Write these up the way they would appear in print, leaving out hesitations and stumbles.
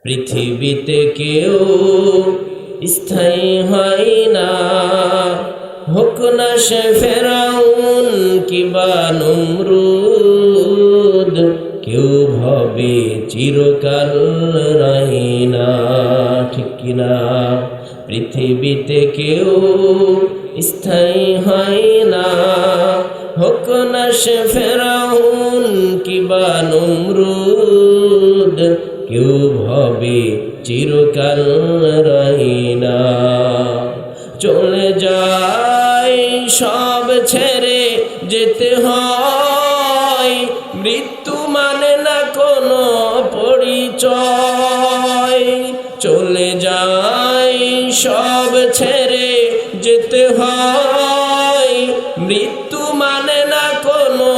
পৃথিবীতে কেউ স্থায়ী হয় না, হোক না সে ফেরাউন কিবা নমরুদ, কেউ ভাবে চিরকাল রাইনা। ঠিক কিনা? পৃথিবীতে কেউ স্থায়ী হয় না, হোক না সে ফেরাউন কিবা নমরুদ, কেউ ভাবে চিরকাল রাইনা। চলে যায় সব ছেড়ে যেতে হয়, মৃত্যু মানে না কোনো পরিচয়। চলে যায় সব ছেড়ে যেতে হয়, মৃত্যু মানে না কোনো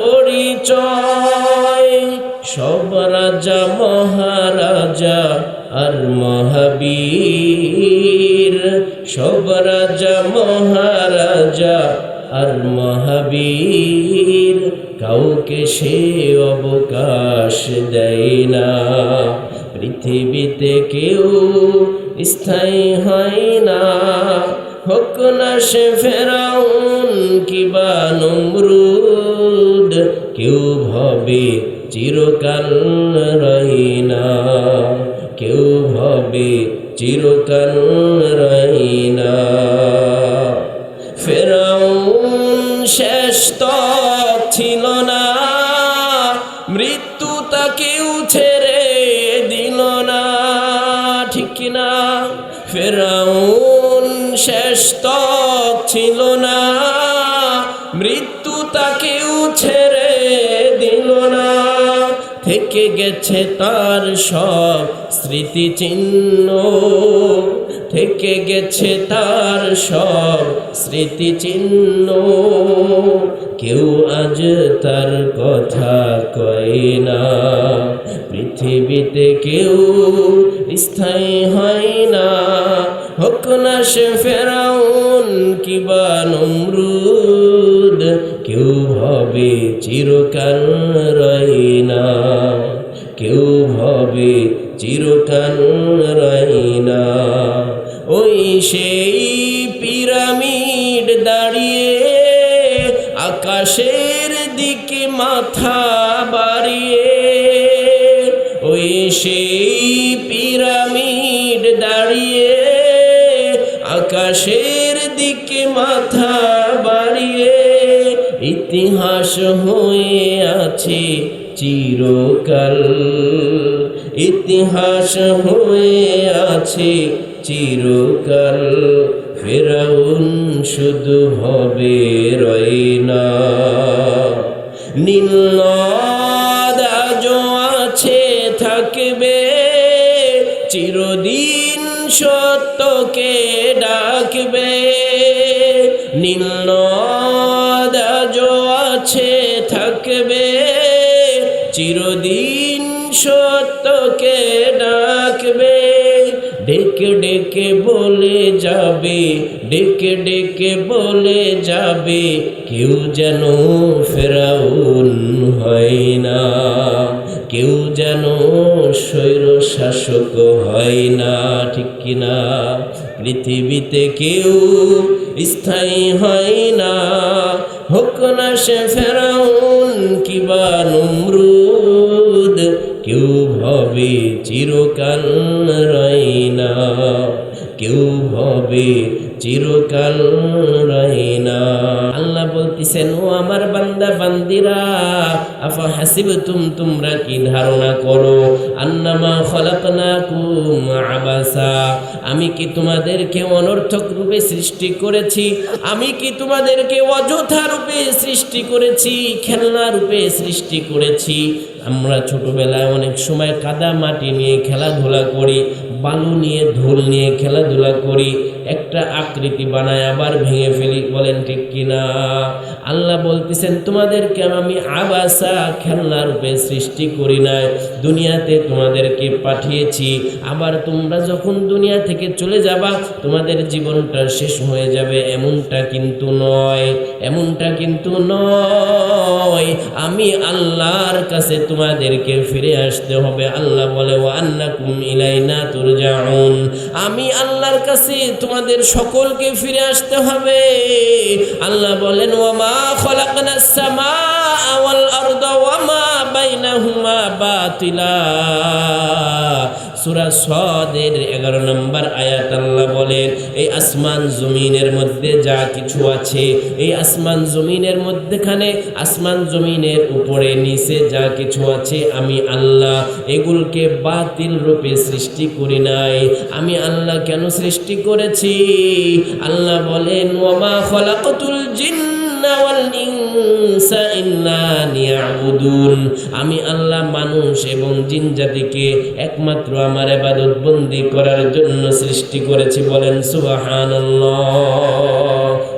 পরিচয়। সব রাজা মহারাজা আর মহাবীর, সব রাজা মহারাজা আর মহাবীর, কাউকে সে অবকাশ দেয় না। পৃথিবীতে কেউ স্থায়ী হয় না, হোক না সে ফেরাউন কিবা নমরুদ, কেউ ভাবে চিরকাল রাইনা, কেউ ভাবে চিরকাল রাইনা। ফেরাউন শেষ তক ছিল না, মৃত্যু তাকেও ছেড়ে দিল না। ঠিক কিনা? ফেরাউন শেষ তক ছিল না, মৃত্যু তাকেও ছেড়ে দিল না। থেকে গেছে তার সব স্মৃতিচিহ্ন, থেকে গেছে তার সব স্মৃতিচিহ্ন, কেউ আজ তার কথা কয় না। পৃথিবীতে কেউ স্থায়ী হয় না, হোক না সে ফেরাউন কিবা নমরুদ, কেউ ভাবে চিরকাল রাইনা, কেউ ভাবে চিরকাল রাইনা। ওই সেই পিরামিড দাঁড়িয়ে আকাশের দিকে মাথা বাড়িয়ে, ওই সেই পিরামিড দাঁড়িয়ে আকাশের দিকে মাথা বাড়িয়ে, ইতিহাস হয়ে আছে চিরকাল, ইতিহাস হয়ে আছে চিরকাল। ফেরাউন শুধু হবে রয়না, নীল নদ আজও আছে থাকবে, চিরদিন সত্যকে ডাকবে। নীল নদ আজও আছে থাকবে, চিরদিন সত্যকে ডাকবে। ডেকে ডেকে বলে যাবে, ডেকে ডেকে বলে যাবে, কেউ যেন ফেরাউন হয় না, কেউ যেন স্বৈর শাসক হয় না। ঠিক কিনা? পৃথিবীতে কেউ স্থায়ী হয় না, হোক না সে ফেরাউন কিবা নমরুদ, কেউ ভাবে চিরকাল রাইনা, কেউ ভাবে চিরকাল রাইনা। আল্লাহ বলতেছেন, ও আমার বান্দা বান্দিরা, আফা হাসিবতুম, তোমরা কি ধারণা করো, আন্নামা খলাকনাকুম আবাসা, আমি কি তোমাদেরকে অনর্থক রূপে সৃষ্টি করেছি, আমি কি তোমাদেরকে অযথা রূপে সৃষ্টি করেছি, খেলনা রূপে সৃষ্টি করেছি। আমরা ছোটবেলায় অনেক সময় কাদা মাটি নিয়ে খেলাধুলা করি, বালু নিয়ে ধুল নিয়ে খেলাধুলা করি। একটা একটা আকৃতি বানায় আবার ভেঙে ফেলি, বলেন ঠিক কিনা? আল্লাহ বলতেছেন তোমাদেরকে আমি আবাসা খেলনা রূপে সৃষ্টি করি নাই, দুনিয়াতে তোমাদেরকে পাঠিয়েছি। আবার তোমরা যখন দুনিয়া থেকে চলে যাবা তোমাদের জীবনটা শেষ হয়ে যাবে, এমনটা কিন্তু নয়, এমনটা কিন্তু নয়। আমি আল্লাহর কাছে তোমাদেরকে ফিরে আসতে হবে। আল্লাহ বলে ওয়া আন্নাকুম ইলাইনা তুরজাউন, আমি আল্লাহর কাছে তোমাদের সকলকে ফিরে আসতে হবে। আল্লাহ বলেন ওয়া মা খালাকনাস সামাআ ওয়াল আরদা ওয়া মা বাইনাহুমা বাতিলা। সূরা সাদের 11 নম্বর আয়াত আল্লাহ বলেন এই আসমান জমিনের মধ্যে যা কিছু আছে, এই আসমান জমিনের মধ্যখানে, আসমান জমিনের উপরে নিচে যা কিছু আছে, আমি আল্লাহ এগুলোকে বাতিল রূপে সৃষ্টি করি নাই। আমি আল্লাহ কেন সৃষ্টি করেছি? আল্লাহ বলেন ওয়া মা খালাকতুল জিন্না ওয়াল ইনসা ইল্লা লিয়াবুদুন, আমি আল্লাহ মানুষ এবং জিন জাতিকে একমাত্র আমার ইবাদত বন্দি করার জন্য সৃষ্টি করেছি। বলেন সুবহানাল্লাহ।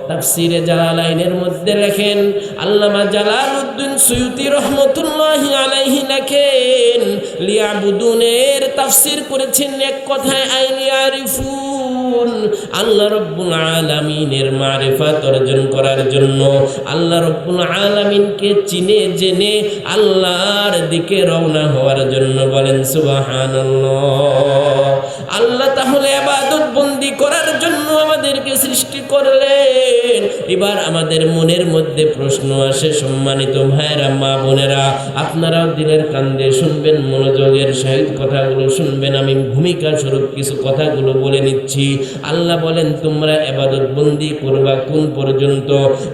তাফসিরে জালালাইনের মধ্যে লেখেন আল্লামা জালালউদ্দিন সুয়ুতি রহমতুল্লাহি আলাইহি লেখেন লিয়াবুদুনের তাফসির করেছেন এক কথায় আইলিয়ারিফুন, আল্লাহ রব্বুল আলামিনের মারিফাত অর্জন করার জন্য, আল্লাহ রব্বুল আলামিনকে চিনে জেনে আল্লাহর দিকে রওনা হওয়ার জন্য। বলেন সুবহানাল্লাহ। আল্লাহ তাহলে ইবাদত বন্দি করার জন্য আমাদেরকে সৃষ্টি করলেন। এবার আমাদের মনের মধ্যে প্রশ্ন আসে, সম্মানিত ভাইরা, মা বোনেরা, আপনারাও দিনের কান্দে শুনবেন, মনোযোগের সহিত কথাগুলো শুনবেন। আমি ভূমিকা স্বরূপ কিছু কথাগুলো বলে নিচ্ছি। আল্লাহ বলেন তোমরা ইবাদত বন্দি করবা কোন পর্যন্ত?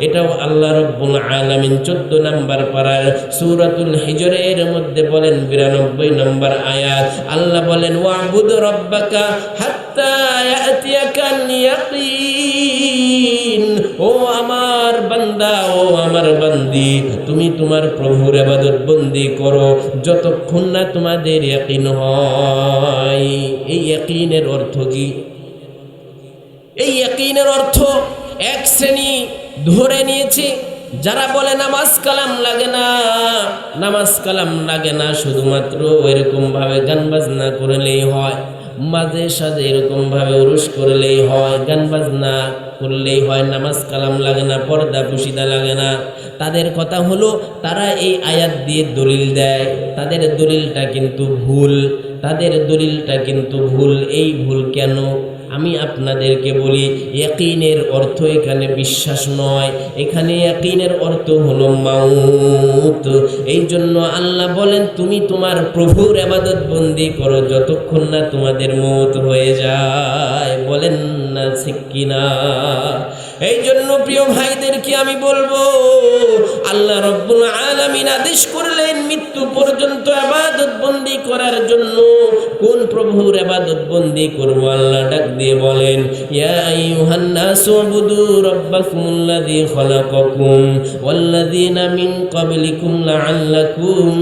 এটাও আল্লাহ রব্বুল আলামিন 14 নম্বর পারার সূরাতুল হিজরের মধ্যে বলেন 92 নম্বর আয়াত। আল্লাহ বলেন ওয়াবুদ রব্বাকা হাত্তা ইয়াতিয়াকাল ইয়াকিন, ও আমার বান্দা, ও আমার বান্দি, তুমি তোমার প্রভুর ইবাদত বন্দি করো যতক্ষণ না তোমাদের ইয়াকিন হয়। এই ইয়াকিনের অর্থ কি? এই ইয়াকিনের অর্থ এক শ্রেণী ধরে নিয়েছে যারা বলে নামাজ কালাম লাগে না, নামাজ কালাম লাগে না, শুধুমাত্র এরকম ভাবে গান বাজনা করলেই হয়, মাঝে সাঝে এরকম ভাবে উরুস করলেই হয়, গান বাজনা করলেই হয়, নামাজ কালাম লাগে না, পর্দা পুশিদা লাগে না। তাদের কথা হলো তারা এই আয়াত দিয়ে দলিল দেয়, তাদের দলিলটা কিন্তু ভুল, তাদের দলিলটা কিন্তু ভুল। এই ভুল কেন? আমি আপনাদেরকে বলি, ইয়াকিনের অর্থ এখানে বিশ্বাস নয়, এখানে ইয়াকিনের অর্থ হলো মাউত। এই জন্য আল্লাহ বলেন তুমি তোমার প্রভুর ইবাদত বন্দি করো যতক্ষণ না তোমাদের মওত হয়ে যায়। বলেন না ঠিক কিনা? এই জন্য প্রিয় ভাইদেরকে আমি বলবো, আল্লাহ রব্বুল আলামিন আদেশ করলেন মৃত্যু পর্যন্ত ইবাদত বন্দি করার জন্য। কোন প্রভুর ইবাদত বন্দি করব? আল্লাহ ডাক দিয়ে বলেন ইয়া আইয়ুহান নাসু উবুদু রাব্বাকুমুল্লাযী খালাকাকুম ওয়াল্লাযীনা মিন ক্বাবলিকুম লাআল্লাকুম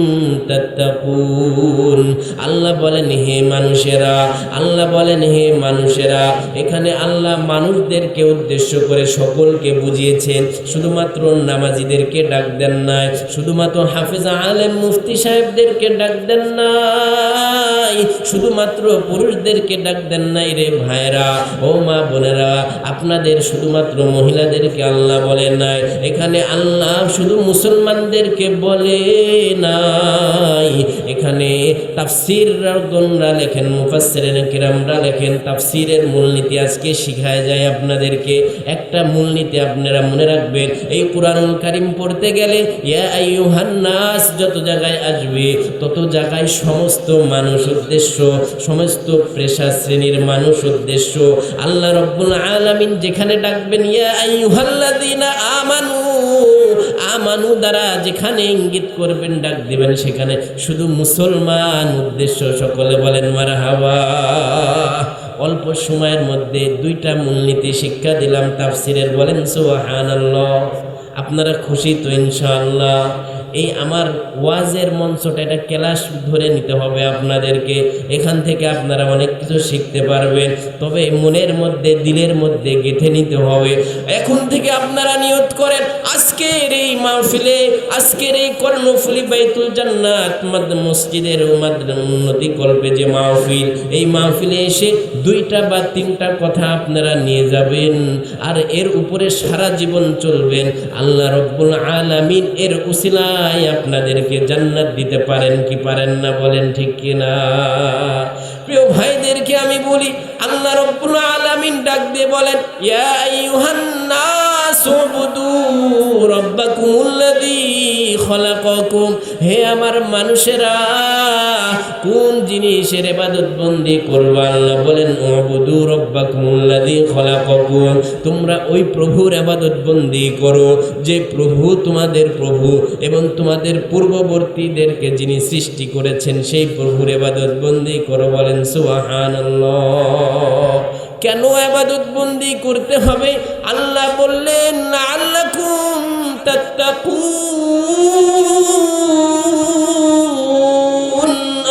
তাত্তাকুন। আল্লাহ বলেন হে মানুষেরা, আল্লাহ বলেন হে মানুষেরা। এখানে আল্লাহ মানুষদেরকে উদ্দেশ্য করে সকলকে বুঝিয়েছেন, শুধুমাত্র নামাজিদেরকে ডাক দেন নাই, শুধুমাত্র হাফেজ আলেম মুফতি সাহেবদেরকে ডাক দেন নাই, শুধুমাত্র পুরুষদেরকে ডাক দেন নাই রে ভাইরা ও মা বোনেরা। আপনাদের শুধুমাত্র মহিলাদেরকে আল্লাহ বলে নাই, এখানে আল্লাহ শুধু মুসলমানদেরকে বলে নাই। এখানে তাফসীররা লেখেন, মুফাসসিরিন কিরামরা লেখেন, তাফসীরের মূলনীতি আজকে শিখায় যায় আপনাদেরকে। একটা মূলনীতি আপনারা মনে রাখবেন, এই কুরআনুল কারীম পড়তে গেলে ইয়া আইয়ুহান নাস যত জায়গায় আসবে তত জায়গায় সমস্ত মানুষ উদ্দেশ্য, সমস্ত পেশা শ্রেণীর মানুষ উদ্দেশ্য। আল্লাহ রব্বুল আলামিন যেখানে ডাকবেন ইয়া আইয়ুহাল্লাযীনা আমানু, আমানু দ্বারা যেখানে ইঙ্গিত করবেন, ডাক দিবেন, সেখানে শুধু মুসলমান উদ্দেশ্য। সকলে বলেন মারহাবা। অল্প সময়ের মধ্যে দুইটা মূলনীতি শিক্ষা দিলাম তাফসীরের। বলেন সুবহানাল্লাহ। আপনারা খুশি তো ইনশাআল্লাহ? এই আমার ওয়াজের মঞ্চটা এটা ক্লাস ধরে নিতে হবে আপনাদেরকে। এখান থেকে আপনারা অনেক কিছু শিখতে পারবেন, তবে মনের মধ্যে দিলের মধ্যে গেঁথে নিতে হবে। এখন থেকে আপনারা নিয়ত করেন, আজকের এই মাহফিলে, আজকের এই কর্ণফুলি বাইতুল জান্নাত মসজিদের উন্নতি করবে যে মাহফিল, এই মাহফিলে এসে 2টা বা 3টা কথা আপনারা নিয়ে যাবেন, আর এর উপরে সারা জীবন চলবেন। আল্লাহ রব্বুল আলামিন এর উসিলায় আপনাদেরকে জান্নাত দিতে পারেন কি পারেন না, বলেন ঠিক কিনা? প্রিয় ভাইদেরকে আমি বলি, আল্লাহ রব্বুল আলামিন ডাক দিয়ে বলেন, ইয়া আইয়ুহান নাস উবুদু রাব্বাকুমুল্লাযী খলাকাকুম, হে আমার মানুষেরা, কোন জিনিসের ইবাদত বন্দি করবা? আল্লাহ বলেন, উবুদু রাব্বাকুমুল্লাযী খলাকাকুম, তোমরা ওই প্রভুর ইবাদত বন্দি করো যে প্রভু তোমাদের প্রভু এবং তোমাদের পূর্ববর্তীদেরকে যিনি সৃষ্টি করেছেন সেই প্রভুর ইবাদত বন্দি করো। বলেন সুবহানাল্লাহ। কেন ইবাদত বন্দি করতে হবে? আল্লাহ বললেন, লাআল্লাকুম তাত্তাকুন।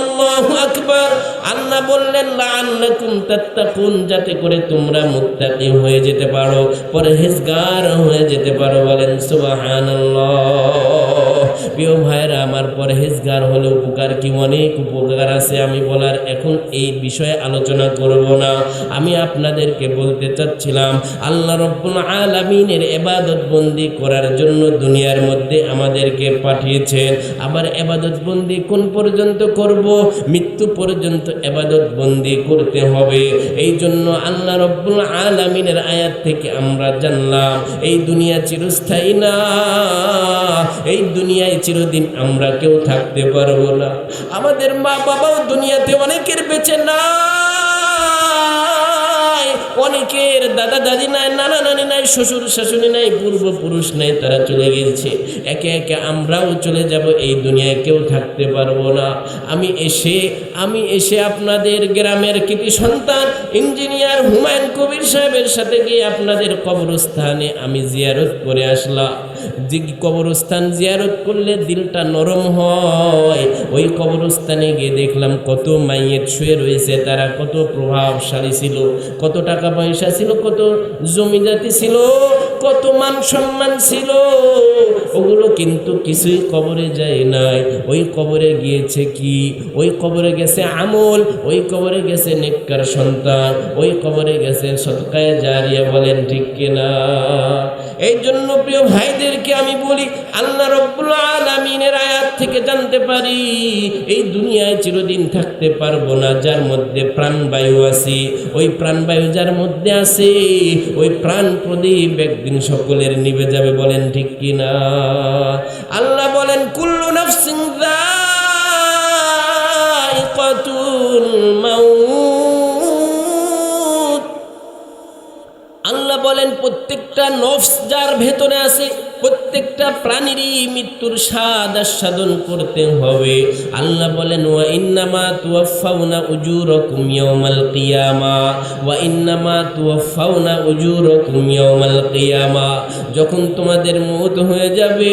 আল্লাহু আকবার। আল্লাহ বললেন, লাআল্লাকুম তাত্তাকুন, যাতে করে তোমরা মুত্তাকি হয়ে যেতে পারো, পরহেজগার হয়ে যেতে পারো। বলেন সুবহানাল্লাহ। প্রিয় ভাইরা আমার, পরহেজগার হলে উপকার কি? অনেক উপকার আছে। আমি বলার এখন এই বিষয়ে আলোচনা করব না। আমি আপনাদেরকে বলতে চাচ্ছিলাম, আল্লাহ রব্বুল আলামিনের ইবাদত বন্দি করার জন্য দুনিয়ার মধ্যে আমাদেরকে পাঠিয়েছেন। আবার ইবাদত বন্দি কোন পর্যন্ত করব? মৃত্যু পর্যন্ত ইবাদত বন্দি করতে হবে। এই জন্য আল্লাহ রব্বুল আলামিনের আয়াত থেকে আমরা জানলাম, এই দুনিয়া চিরস্থায়ী না, এই দুনিয়ায় চিরদিন আমরা কেউ থাকতে পারবো না। আমাদের মা বাবাও দুনিয়াতে অনেকের বেঁচে নাই, অনেকের দাদা দাদি নাই, নানা নানি নাই, শ্বশুর শাশুড়ি নাই, পূর্বপুরুষ নাই, তারা চলে গেছে। একে একে আমরাও চলে যাব, এই দুনিয়ায় কেউ থাকতে পারবো না। আমি এসে আপনাদের গ্রামের কৃতি সন্তান ইঞ্জিনিয়ার হুমায়ুন কবির সাহেবের সাথে গিয়ে আপনাদের কবরস্থানে আমি জিয়ারত করে আসলাম। যে কবরস্থান জিয়ারত করলে দিলটা নরম হয়। ওই কবরস্থানে গিয়ে দেখলাম কত মাইয়েত শুয়ে রয়েছে, তারা কত প্রভাবশালী ছিল, কত টাকা পয়সা ছিল, কত জমিদাতি ছিল, কত মান সম্মান ছিল, ওগুলো কিন্তু কিছুই কবরে যায় নাই। ওই কবরে গিয়েছে কি? ওই কবরে গেছে আমল, ওই কবরে গেছে নেককার সন্তান, ওই কবরে গেছে সদকায়ে জারিয়া। বলেন ঠিক কিনা? এই জন্য প্রিয় ভাইদেরকে আমি বলি, আল্লাহ রব্বুল আলামিনের আয়াত থেকে জানতে পারি, এই দুনিয়ায় চিরদিন থাকতে পারবো না। যার মধ্যে প্রাণবায়ু আছে, ওই প্রাণবায়ু যার মধ্যে আছে, ওই প্রাণ প্রদীপ একদিন সকলের নিভে যাবে। বলেন ঠিক কিনা? আল্লাহ বলেন, কুল্লু নাফসিন যায়িকাতুল মাউত। আল্লাহ বলেন, প্রত্যেকটা নফস যার ভেতরে আছে, প্রত্যেকটা প্রাণীরই মৃত্যুর স্বাদ আস্বাদন করতে হবে। আল্লাহ বলেন, ওয়া ইন্নামা তুওয়াফাউনা উজুরাকুম ইয়াউমাল কিয়ামা, ওয়া ইন্নামা তুওয়াফাউনা উজুরাকুম ইয়াউমাল কিয়ামা। যখন তোমাদের মওত হয়ে যাবে,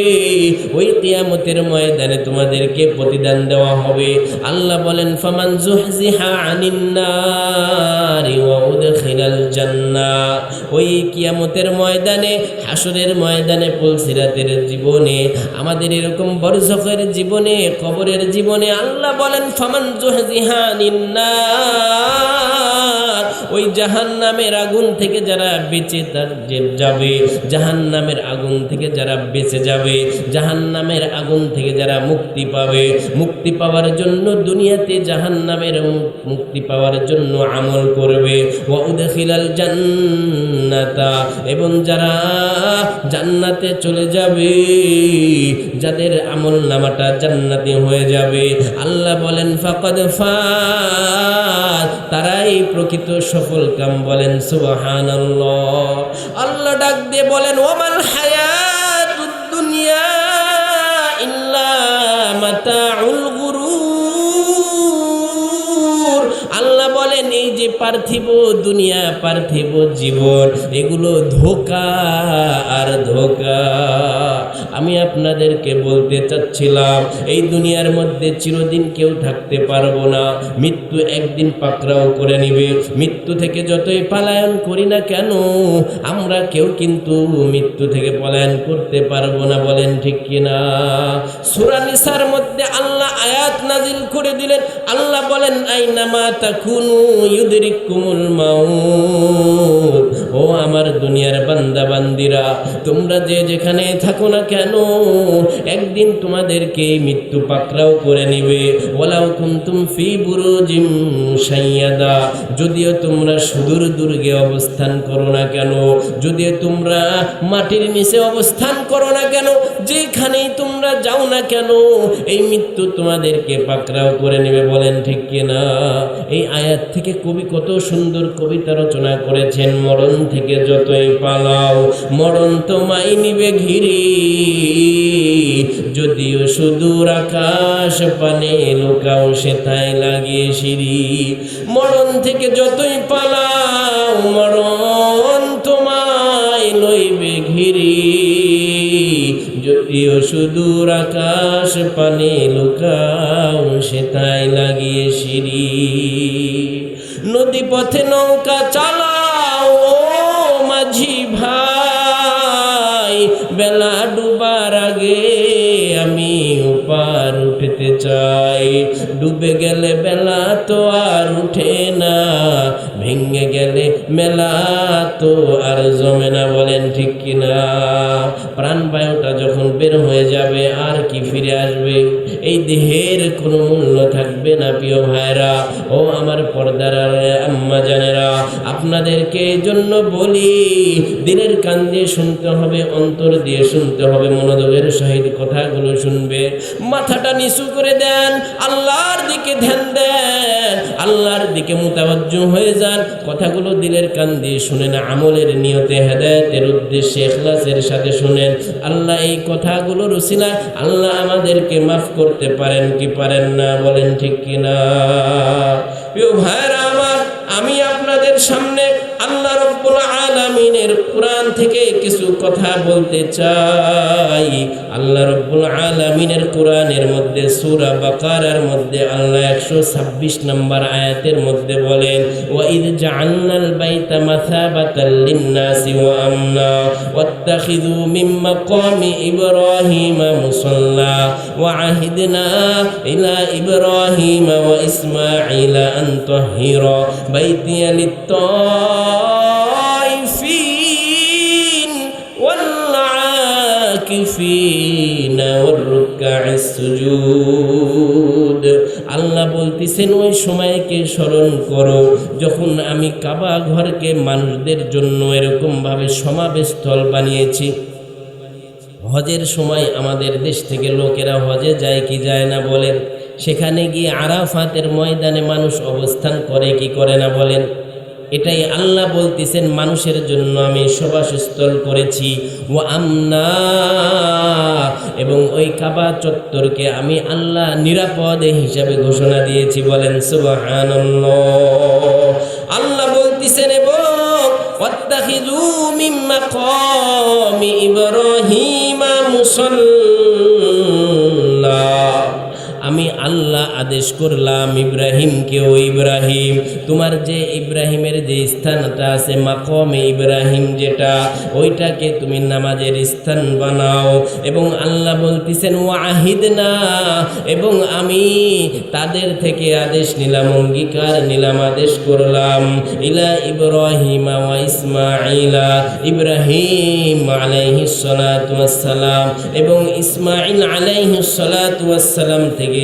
ওই কিয়ামতের ময়দানে তোমাদেরকে প্রতিদান দেওয়া হবে। আল্লাহ বলেন, ফামান যুহজিহা আনিন নারি ওয়া উদখিলাল জান্নাহ। ওই কিয়ামতের ময়দানে, হাসরের ময়দানে, পুলসিরাতের জীবনে, আমাদের এরকম বরজখের জীবনে, কবরের জীবনে আল্লাহ বলেন, ফামান যুহজিহা আনিন নার, ওই জাহান্নামের আগুন থেকে যারা বেঁচে যাবে, জাহান্নামের আগুন থেকে যারা বেঁচে যাবে, জাহান্নামের আগুন থেকে যারা মুক্তি পাবে, মুক্তি পাওয়ার জন্য দুনিয়াতে জাহান্নামের মুক্তি পাওয়ার জন্য আমল করবে। ওয়া উদখিলাল জান্নাতা, এবং যারা জান্নাতে চলে যাবে, যাদের আমল নামাটা জান্নাতি হয়ে যাবে, আল্লাহ বলেন, ফাকাদ ফাত, তারাই প্রকৃত সফল কাম। বলেন সুবহানাল্লাহ। আল্লাহ ডাক দিয়ে বলেন, ওয়ামাল হায়াতুদ দুনিয়া ইল্লা মাতাউল গুরুর। আল্লাহ বলেন, বলেন এই যে পার্থিব দুনিয়া, পার্থিব জীবন, এগুলো ধোঁকা আর ধোঁকা। আমি আপনাদেরকে বলতে চাচ্ছিলাম এই দুনিয়ার মধ্যে চিরদিন কেউ থাকতে পারবো না, মৃত্যু একদিন পাকড়াও করে নিবে। মৃত্যু থেকে যতই পলায়ন করি না কেন, আমরা কেউ কিন্তু মৃত্যু থেকে পলায়ন করতে পারবো না, বলেন ঠিক কিনা? সূরা নিসার মধ্যে আল্লাহ আয়াত নাজিল করে দিলেন। আল্লাহ বলেন আইনামা তাকুনু ইউদরিকুমুল মাউত। ও আমার দুনিয়ার বান্দা বান্দিরা, তোমরা যে যেখানে থাকো না কেন, একদিন তোমাদেরকে মৃত্যু পাকড়াও করে নিবে। ওয়ালাউ কুনতুম ফি বুরুজিম শাইয়াদা, যদিও তোমরা সুদূর দুর্গে অবস্থান করো না কেন, যদিও তোমরা মাটির নিচে অবস্থান করো না কেন, যেখানেই তোমরা যাও না কেন, এই মৃত্যু তোমাদেরকে পাকড়াও করে নেবে, বলেন ঠিক কিনা? এই আয়াত থেকে কবি কত সুন্দর কবিতা রচনা করেছেন। মরণ থেকে যতই পালাও, মরণ তোমায় নিবে ঘিরি, যদিও সুদূর আকাশ পানে লুকাও সেথায় লাগিয়ে সিঁড়ি। মরণ থেকে যতই পালাও, মরণ তোমায় লইবে ঘিরি, যদিও সুদূর আকাশ পানে লুকাও সেথায় লাগিয়ে সিঁড়ি। নদী পথে নৌকা চালাও ও মাঝি ভাই, বেলা ডুবার আগে আমি ওপার উঠতে চাই। ডুবে গেলে বেলা তো আর উঠে না, ভেঙে গেলে মেলা তো আর জমে না, বলেন ঠিক কিনা? প্রাণবায়ুটা যখন বের হয়ে যাবে আর কি ফিরে আসবে? এই দেহের কোনো মূল্য থাকবে না। প্রিয় ভাইরা, ও আমার পর্দার আম্মা জানেরা, আপনাদেরকে এই জন্য বলি, দিনের কান দিয়ে শুনতে হবে, অন্তর দিয়ে শুনতে হবে, মনোযোগের সহিত কথাগুলো শুনবে। মাথাটা নিচু করে দেন, আল্লাহর দিকে ধ্যান দেন, আল্লাহর দিকে মুতাওয়াজ্জু হয়ে যান। কথাগুলো দিলের কান দিয়ে শুনেন, আমলের নিয়তে হেদায়েতের উদ্দেশ্যে ইখলাসের সাথে শুনেন। আল্লাহ এই কথাগুলোর উসিলায় আল্লাহ আমাদেরকে মাফ করতে পারেন কি পারেন না, বলেন ঠিক কিনা? প্রিয় ভাইরা আমার, আমি আপনাদের সামনে আল্লাহ রাব্বুল আলামিনের কোরআন থেকে কিছু কথা বলতে চাই। আল্লাহ রাব্বুল আলামিনের কোরআনের মধ্যে সূরা বাকারার মধ্যে আল্লাহ 126 নম্বর আয়াতের মধ্যে বলেন, ওয়া ইয জাআলনাল বাইতা মাসাবাতাল লিন-নাসি ওয়া আমনা ওয়াত্তাখিযু মিন মাকামি ইব্রাহিমা মুসাল্লা ওয়া আহিদনা ইলা ইব্রাহিমা ওয়া ইসমাঈলা আন তাহহিরা বাইতিয়া লিত-তাইফিন ওয়াল-আকিফিন ওয়ার-রুকআইস সুজুদ। আল্লাহ বলতেছেন ওই সময়কে স্মরণ করো যখন আমি কাবা ঘরকে মানুষদের জন্য এরকমভাবে সমাবেশস্থল বানিয়েছি। হজের সময় আমাদের দেশ থেকে লোকেরা হজে যায় কি যায় না বলেন? সেখানে গিয়ে আরাফাতের ময়দানে মানুষ অবস্থান করে কি করে না বলেন? এটাই আল্লাহ বলতেছেন মানুষের জন্য আমি সমাবেশস্থল করেছি। ও আমনা, এবং ওই কাবা চত্বরকে আমি আল্লাহ নিরাপদ হিসাবে ঘোষণা দিয়েছি, বলেন সুবহানাল্লাহ। আল্লাহ বলতেছেন এবং ওয়াত্তাখিযু মিন মাকামি ইব্রাহিমা মুসাল্লা, আমি আল্লাহ আদেশ করলাম ইব্রাহিমকে, ও ইব্রাহিম তোমার যে ইব্রাহিমের যে স্থানটা আছে মাকামে ইব্রাহিম যেটা, ওইটাকে তুমি নামাজের স্থান বানাও। এবং আল্লাহ বলতেছেন ওয়াহিদনা, এবং আমি তাদের থেকে আদেশ নিলাম, অঙ্গীকার নিলাম, আদেশ করলাম ইলা ইব্রাহিমা ওয়া ইসমাঈলা, ইব্রাহিম আলাইহিস সালাতু ওয়াস সালাম এবং ইসমাঈল আলাইহিস সালাতু ওয়াস সালাম থেকে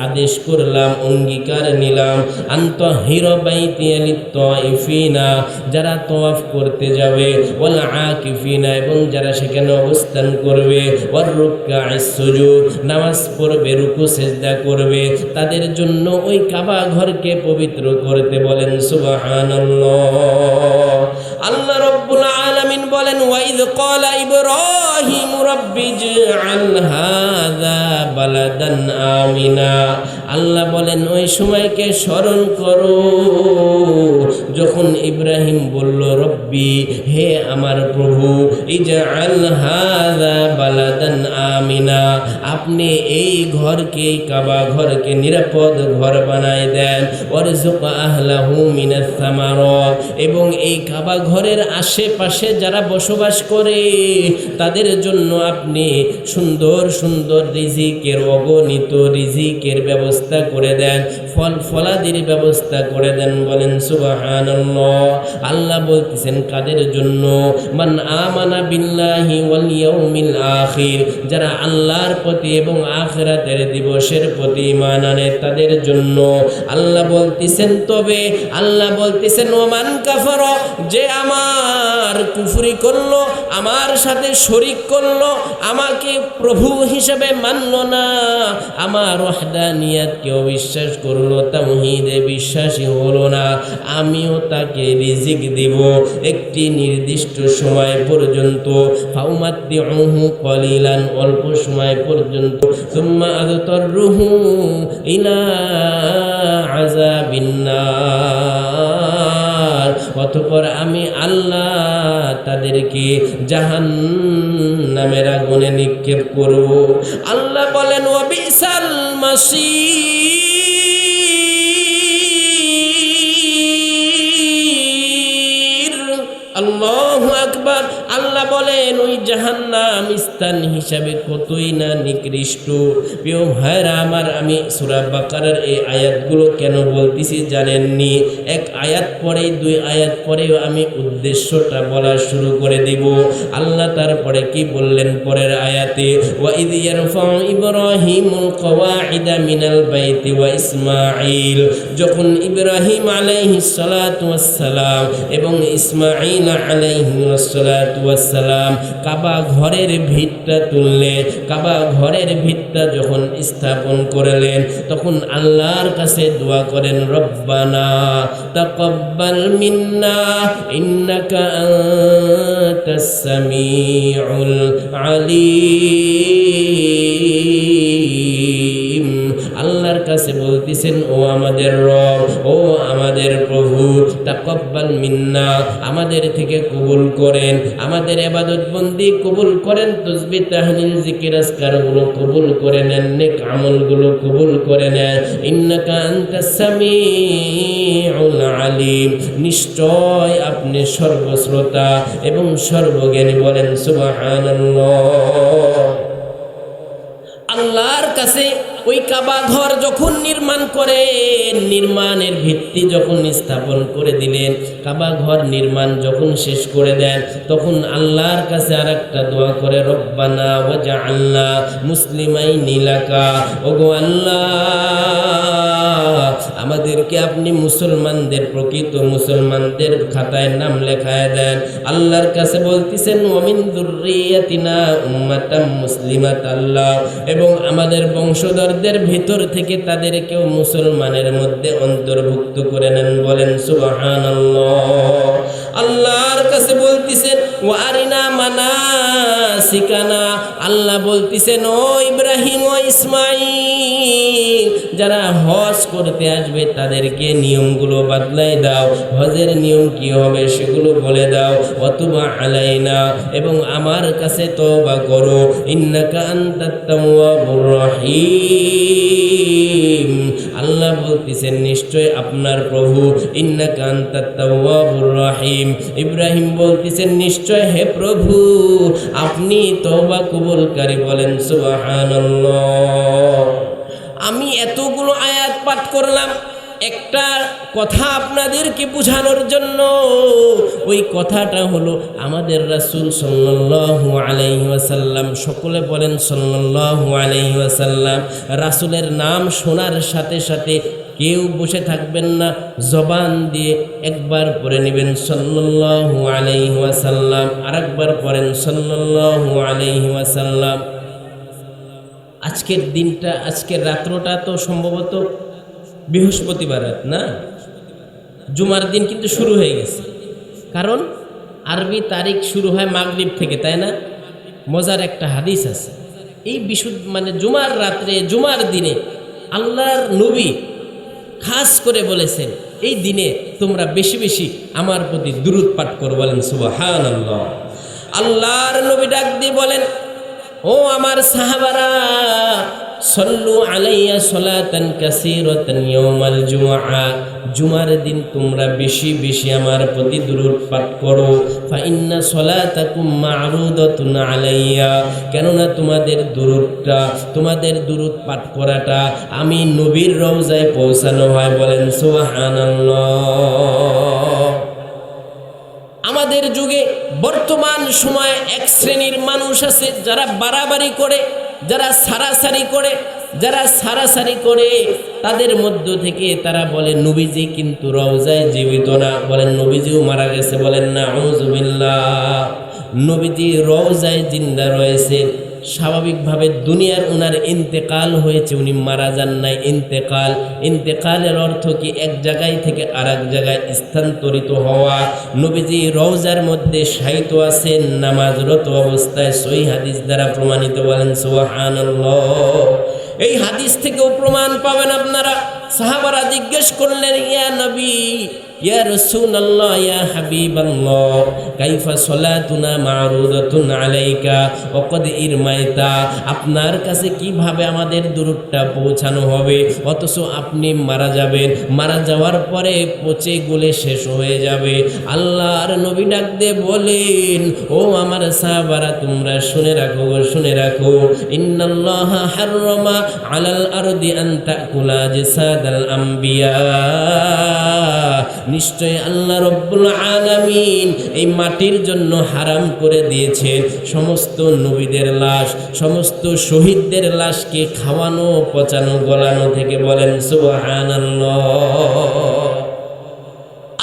আদেশ করলাম, অঙ্গীকার নিলাম, আনতাহিরা বাইতিয়া লিত-তাইফিনা, যারা তওয়াফ করতে যাবে, ওয়াল আকিফিনা, এবং যারা সেখানে অবস্থান করবে, ওয়ার রুকআইস সুজুদ, নামাজ পড়বে, রুকু সিজদা করবে, তাদের জন্য ওই কাবা ঘরকে পবিত্র করতে, বলেন সুবহানাল্লাহ। আল্লাহ রাব্বুল আলামিন বলেন ওয়া ইয ক্বালা ইব্রাহিম রাব্বি ইজআল হাযা বালাদান আমিনা, আল্লাহ বলেন ওই সময়কে স্মরণ করো যখন ইব্রাহিম বলল রব্বি, হে আমার প্রভু, ইজআল হাযা বালাদান আমিনা, আপনি এই ঘরকে, কাবা ঘরকে নিরাপদ ঘর বানায় দেন, ওয়ারযুক আহলাহু মিনাস সামারাত, এবং এই কাবা ঘরের আশেপাশে যারা বসবাস করে তাদের জন্য আপনি সুন্দর সুন্দর রিজিকের, অগণিত রিজিকের ব্যবস্থা করে দেন, ফল ফলাদির ব্যবস্থা করে দেন। বলেন সুবহানাল্লাহ। আল্লাহ বলতেছেন কাদের জন্য? মান আমানা বিল্লাহি ওয়াল ইয়াউমিল আখির, যারা আল্লাহর প্রতি এবং আখিরাতের দিবসের প্রতি ঈমান আনে তাদের জন্য। আল্লাহ বলতেছেন, তবে আল্লাহ বলতেছেন ওমান কাফারা, যে আমার কুফরি করলো, আমার সাথে শরীক করলো, আমাকে প্রভু হিসেবে মানল না, আমার ওয়াহদানিয়াতকে অবিশ্বাস করলো, তাওহীদে বিশ্বাসী হলো না, আমিও তাকে রিজিক দিব একটি নির্দিষ্ট সময় পর্যন্ত। ফাউমাত্তিউহু কলিলান, অল্প সময় পর্যন্ত। সুম্মা আযতাররুহু ইলা আযাবিন নার, অতঃপর আমি আল্লাহ তাদেরকে জাহান্নামের আগুনে নিক্ষেপ করব। আল্লাহ বলেন ওয়া বিসাল মাসীর। আল্লাহু আকবার। আল্লাহ বলেন ওই জাহান্নাম স্থান হিসাবে কতই না নিকৃষ্ট। প্রিয় ভাইরা আমার, আমি সূরা বাকারার এই আয়াতগুলো কেন বলতেছি জানেননি? এক আয়াত পরে, দুই আয়াত পরেও আমি উদ্দেশ্যটা বলা শুরু করে দিব। আল্লাহ তারপরে কি বললেন পরের আয়াতে? ওয়া ইয ইয়ারফাউ ইব্রাহিমুল কওয়াইদা মিনাল বাইতি ওয়া ইসমাঈল, যখন ইব্রাহিম আলাইহিস সালাতু ওয়াস সালাম এবং ইসমাঈল আলাইহিস সালাতু ওয়াস সালাম কাবা ঘরের ভিতটা তুললেন, কাবা ঘরের ভিতটা যখন স্থাপন করলেন, তখন আল্লাহর কাছে দোয়া করেন, রব্বানা তাকাব্বাল মিন্না ইন্নাকা আনতাস সামিউল আলিম। আল্লাহর কাছে বলতেছেন, ও আমাদের রব, ও আমাদের প্রভু, তাকাব্বাল মিন্না, আমাদের থেকে কবুল করেন, আমাদের ইবাদত বন্দি কবুল করেন, তাসবিহ তাহলিল জিকির আজকারগুলো কবুল করে নেন, নেক আমলগুলো কবুল করে নেন। ইন্নাকা আনতাস সামিউল আলিম, নিশ্চয় আপনি সর্বশ্রোতা এবং সর্বজ্ঞানী। বলেন সুবহানাল্লাহ। আল্লাহর কাছে ওই কাবা ঘর যখন নির্মাণ করে, নির্মাণের ভিত্তি যখন স্থাপন করে দিলেন, কাবা ঘর নির্মাণ যখন শেষ করে দেন, তখন আল্লাহর কাছে আরেকটা দোয়া করে, রব্বানা ওয়াজআলনা মুসলিমাইনি লাকা, ওগো আল্লাহ আমাদেরকে আপনি মুসলমানদের, প্রকৃত মুসলমানদের খাতায় নাম লেখায় দেন। আল্লাহর কাছে বলতেছেন ওয়া মিন যুররিয়াতিনা উম্মাতাম মুসলিমাতান লাহ, এবং আমাদের বংশধরদের ভিতর থেকে তাদেরকেও মুসলমানের মধ্যে অন্তর্ভুক্ত করে নেন। বলেন সুবহানাল্লাহ। আল্লাহর কাছে বলতেছেন ওয়া আরিনা মানাসিকানা, আল্লাহ বলতেছেন ও ইব্রাহিম ও ইসমাঈল, যারা হজ করতে আসবে তাদেরকে নিয়মগুলো বদলাই দাও, হজের নিয়ম কি হবে সেগুলো বলে দাও। ওয়াতুবা আলাইনা, এবং আমার কাছে তওবা করো, ইন্নাকা আনতাত তাওয়াবুর রহিম। আল্লাহ বলতেছেন নিশ্চয় আপনার প্রভু, ইন্নাকা আনতাত তাওয়াবুর রহিম। ইব্রাহিম বলতেছেন নিশ্চয় হে প্রভু আপনি তওবা কবুলকারী। বলেন সুবহানাল্লাহ। আমি এতগুলো আয়াত পাঠ করলাম একটা কথা আপনাদেরকে বোঝানোর জন্য। ওই কথাটা হলো আমাদের রাসূল সাল্লাল্লাহু আলাইহি ওয়াসাল্লাম, সকলে বলেন সাল্লাল্লাহু আলাইহি ওয়াসাল্লাম। রাসূলের নাম শোনার সাথে সাথে কেউ বসে থাকবেন না, জবান দিয়ে একবার পড়ে নেবেন সাল্লাল্লাহু আলাইহি ওয়াসাল্লাম, আরেকবার পড়েন সাল্লাল্লাহু আলাইহি ওয়াসাল্লাম। আজকের দিনটা, আজকের রাত্রটা তো সম্ভবত বৃহস্পতিবার রাত না, জুমার দিন কিন্তু শুরু হয়ে গেছে। কারণ আরবি তারিখ শুরু হয় মাগরিব থেকে, তাই না? মজার একটা হাদিস আছে, এই জুমার রাত্রে, জুমার দিনে আল্লাহর নবী খাস করে বলেছেন এই দিনে তোমরা বেশি বেশি আমার প্রতি দুরূদ পাঠ করো। বলেন সুবহানাল্লাহ। আল্লাহর নবী ডাক দিয়ে বলেন, ও আমার সাহাবারা, সল্লু আলাইয়া সলাতান কাসীরাতান ইয়াউমাল জুমআ, জুমার দিন তোমরা বেশি বেশি আমার প্রতি দুরূদ পাঠ করো। ফা ইন্না সলাতাকুম মা'রুদাতুন আলাইয়া, কেননা তোমাদের দুরূদ পাঠ করাটা আমি নবীর রওজায় পৌঁছানো হয়। বলেন সুবহানাল্লাহ। আমাদের যুগে বর্তমান সময়ে এক শ্রেণীর মানুষ আছে যারা বাড়াবাড়ি করে, যারা সারাসারি করে, তাদের মধ্য থেকে তারা বলে নবীজি কিন্তু রওজায় জীবিত না। বলেন নবীজিও মারা গেছে। বলেন নাউযুবিল্লাহ। নবীজি রওজায় জিন্দা রয়েছে। স্বাভাবিকভাবে দুনিয়ার ওনার ইন্তেকাল হয়েছে, উনি মারা যান নাই। ইন্তেকালের অর্থ কি? এক জায়গায় থেকে আরেক জায়গায় স্থানান্তরিত হওয়া। নবীজি রওজার মধ্যে শায়িত আছেন নামাজরত অবস্থায়, সহিহ হাদিস দ্বারা প্রমাণিত। বলেন সুবহানাল্লাহ। এই হাদিস থেকেও প্রমাণ পাবেন আপনারা। সাহাবারা জিজ্ঞেস করলেন, ইয়া নবী, ইয়া রাসূলুল্লাহ, ইয়া হাবিবাল্লাহ, কাইফা সলাতুনা মা'রুদাতুন আলাইকা ওয়া ক্বাদ ইরমাইতা, আপনার কাছে কিভাবে আমাদের দুরূদটা পৌঁছানো হবে অথচ আপনি মারা যাবেন, মারা যাওয়ার পরে পচে গলে শেষ হয়ে যাবে। আল্লাহর নবী ডাক দিয়ে বলেন, ও আমার সাহাবারা, তোমরা শুনে রাখো, ইন্নাল্লাহা হাররামা আলাল আরদি আন তাকুলা আজসাদাল আম্বিয়া, নিশ্চয় আল্লাহ রব্বুল আলামিন এই মাটির জন্য হারাম করে দিয়েছেন সমস্ত নবীদের লাশ, সমস্ত শহীদদের লাশকে খাওয়ানো, পচানো, গলানো থেকে। বলেন সুবহানাল্লাহ।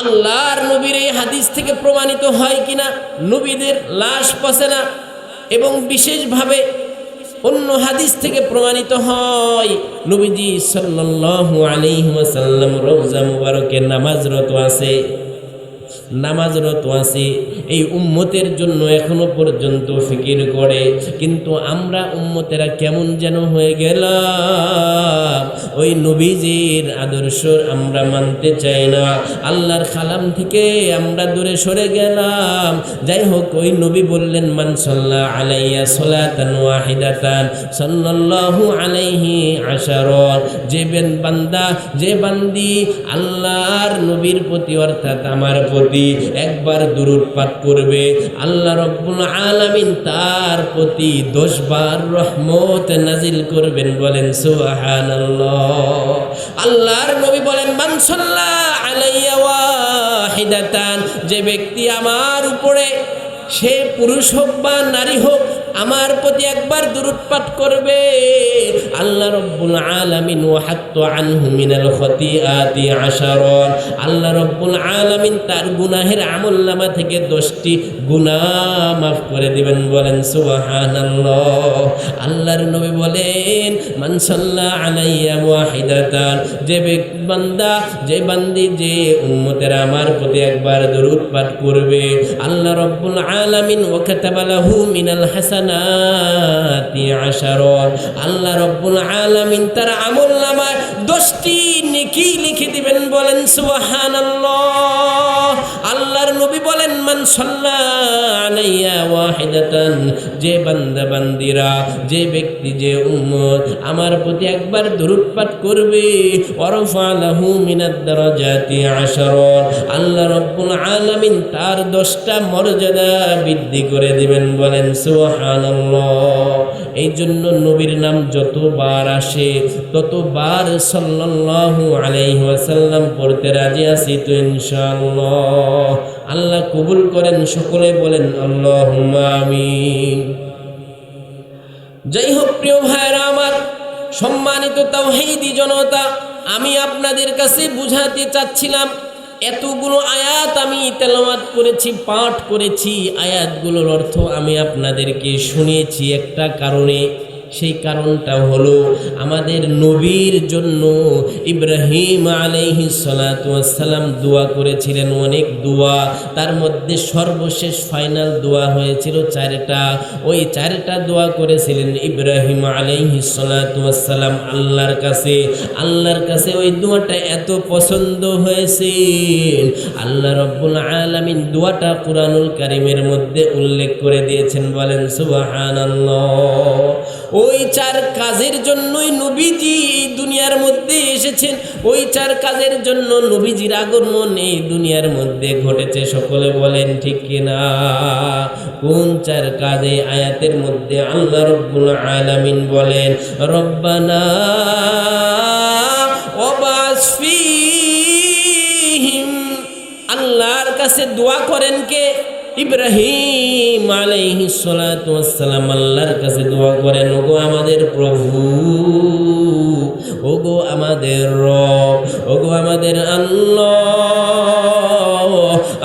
আল্লাহর নবীর এই হাদিস থেকে প্রমাণিত হয় কিনা নবীদের লাশ পচে না, এবং বিশেষভাবে অন্য হাদিস থেকে প্রমাণিত হয় নবীজি সাল্লাল্লাহু আলাইহি ওয়াসাল্লাম রওজা মুবারকে নামাজরত আছে। এই উম্মতের জন্য এখনো পর্যন্ত ফিকির করে, কিন্তু আমরা উম্মতেরা কেমন যেন হয়ে গেলাম, ওই নবীজির আদর্শ আমরা মানতে চাই না, আল্লাহর কালাম থেকে আমরা দূরে সরে গেলাম। যাই হোক, ওই নবী বললেন, মান সাল্লা আলাইয়া সালাতান ওয়াহিদাতান সাল্লাল্লাহু আলাইহি আশারা, যে বান্দি আল্লাহর নবীর প্রতি অর্থাৎ আমার প্রতি একবার দুরূদ পাঠ করবে, আল্লাহ রব্বুল আলামিন তার প্রতি 10 বার রহমত নাজিল করবেন। বলেন সুবহানাল্লাহ। আল্লাহর নবী বলেন, মান সাল্লা আলাইয়া ওয়াহিদাতান, যে ব্যক্তি আমার উপরে, সে পুরুষ হোক বা নারী হোক, আমার প্রতি একবার দুরূদ পাঠ করবে, আল্লাহ রব্বুল আলামিন ওয়াহাত্তু আনহু মিনাল খতিআতি আশারা, আল্লাহ রব্বুল আলামিন তার গুনাহের আমলনামা থেকে 10টি গুনাহ মাফ করে দিবেন। বলেন সুবহানাল্লাহ। আল্লাহর নবী বলেন, মান সাল্লা আলাইয়া ওয়াহিদাতান, যে বান্দি, যে উম্মতেরা আমার প্রতি একবার দুরূদ পাঠ করবে, আল্লাহ রব্বুল আলামিন ওয়া কাতাবা লাহু মিনাল হাসানাতি আশারা, আল্লাহ রব্বুল আলামিন তার আমলনামায় 10টি নেকি লিখে দিবেন। বলেন সুবহানাল্লাহ। আল্লাহর নবী বলেন, মান সাল্লা আলাইয়া ওয়াহিদাতান, যে বান্দিরা, যে ব্যক্তি, যে উম্মত আমার প্রতি একবার দুরূদ পাঠ করবে, ওয়ারফা লাহু মিনাদ দারাজাতি আশারা, আল্লাহ রব্বুল আলামিন তার 10টা মর্যাদা বৃদ্ধি করে দিবেন। বলেন সুবহানাল্লাহ। এই জন্য নবীর নাম যতবার আসে ততবার সাল্লাল্লাহু আলাইহি ওয়াসাল্লাম পড়তে রাজি আছি তো ইনশাআল্লাহ। আল্লাহ কবুল করেন। সকলে বলেন আল্লাহুম্মা আমিন। যাই হোক প্রিয় ভাইরা আমার, সম্মানিত তাওহীদি জনতা, আমি আপনাদের কাছে বুঝাতে চাচ্ছিলাম, এতগুলো আয়াত আমি তেলাওয়াত করেছি, পাঠ করেছি, আয়াতগুলোর অর্থ আমি আপনাদেরকে শুনিয়েছি একটা কারণে, সেই কারণটা হলো আমাদের নবীর জন্য ইব্রাহিম আলাইহিস সালাতু ওয়াস সালাম দোয়া করেছিলেন অনেক দোয়া, তার মধ্যে সর্বশেষ ফাইনাল দোয়া হয়েছিল চারটা। ওই চারটা দোয়া করেছিলেন ইব্রাহিম আলাইহিস সালাতু ওয়াস সালাম আল্লাহর কাছে ওই দোয়াটা এত পছন্দ হয়েছে, আল্লাহ রাব্বুল আলামিন দোয়াটা কুরআনুল কারীমের মধ্যে উল্লেখ করে দিয়েছেন। বলেন সুবহানাল্লাহ। ওই চার কাজের জন্যই নবীজি এই দুনিয়ার মধ্যে এসেছেন, ওই চার কাজের জন্য নবীজির আগমন এই দুনিয়ার মধ্যে ঘটেছে। সকলে বলেন ঠিক কিনা? কোন চার কাজে? আয়াতের মধ্যে আল্লাহ রাব্বুল আলামিন বলেন, রব্বানা ওয়াবাস ফীহিম। আল্লাহর কাছে দোয়া করেন কে? ইব্রাহিম আলাইহিস সালাতু ওয়াস সালাম আল্লাহর কাছে দোয়া করেন, ওগো আমাদের প্রভু, ওগো আমাদের রব, ওগো আমাদের আল্লাহ,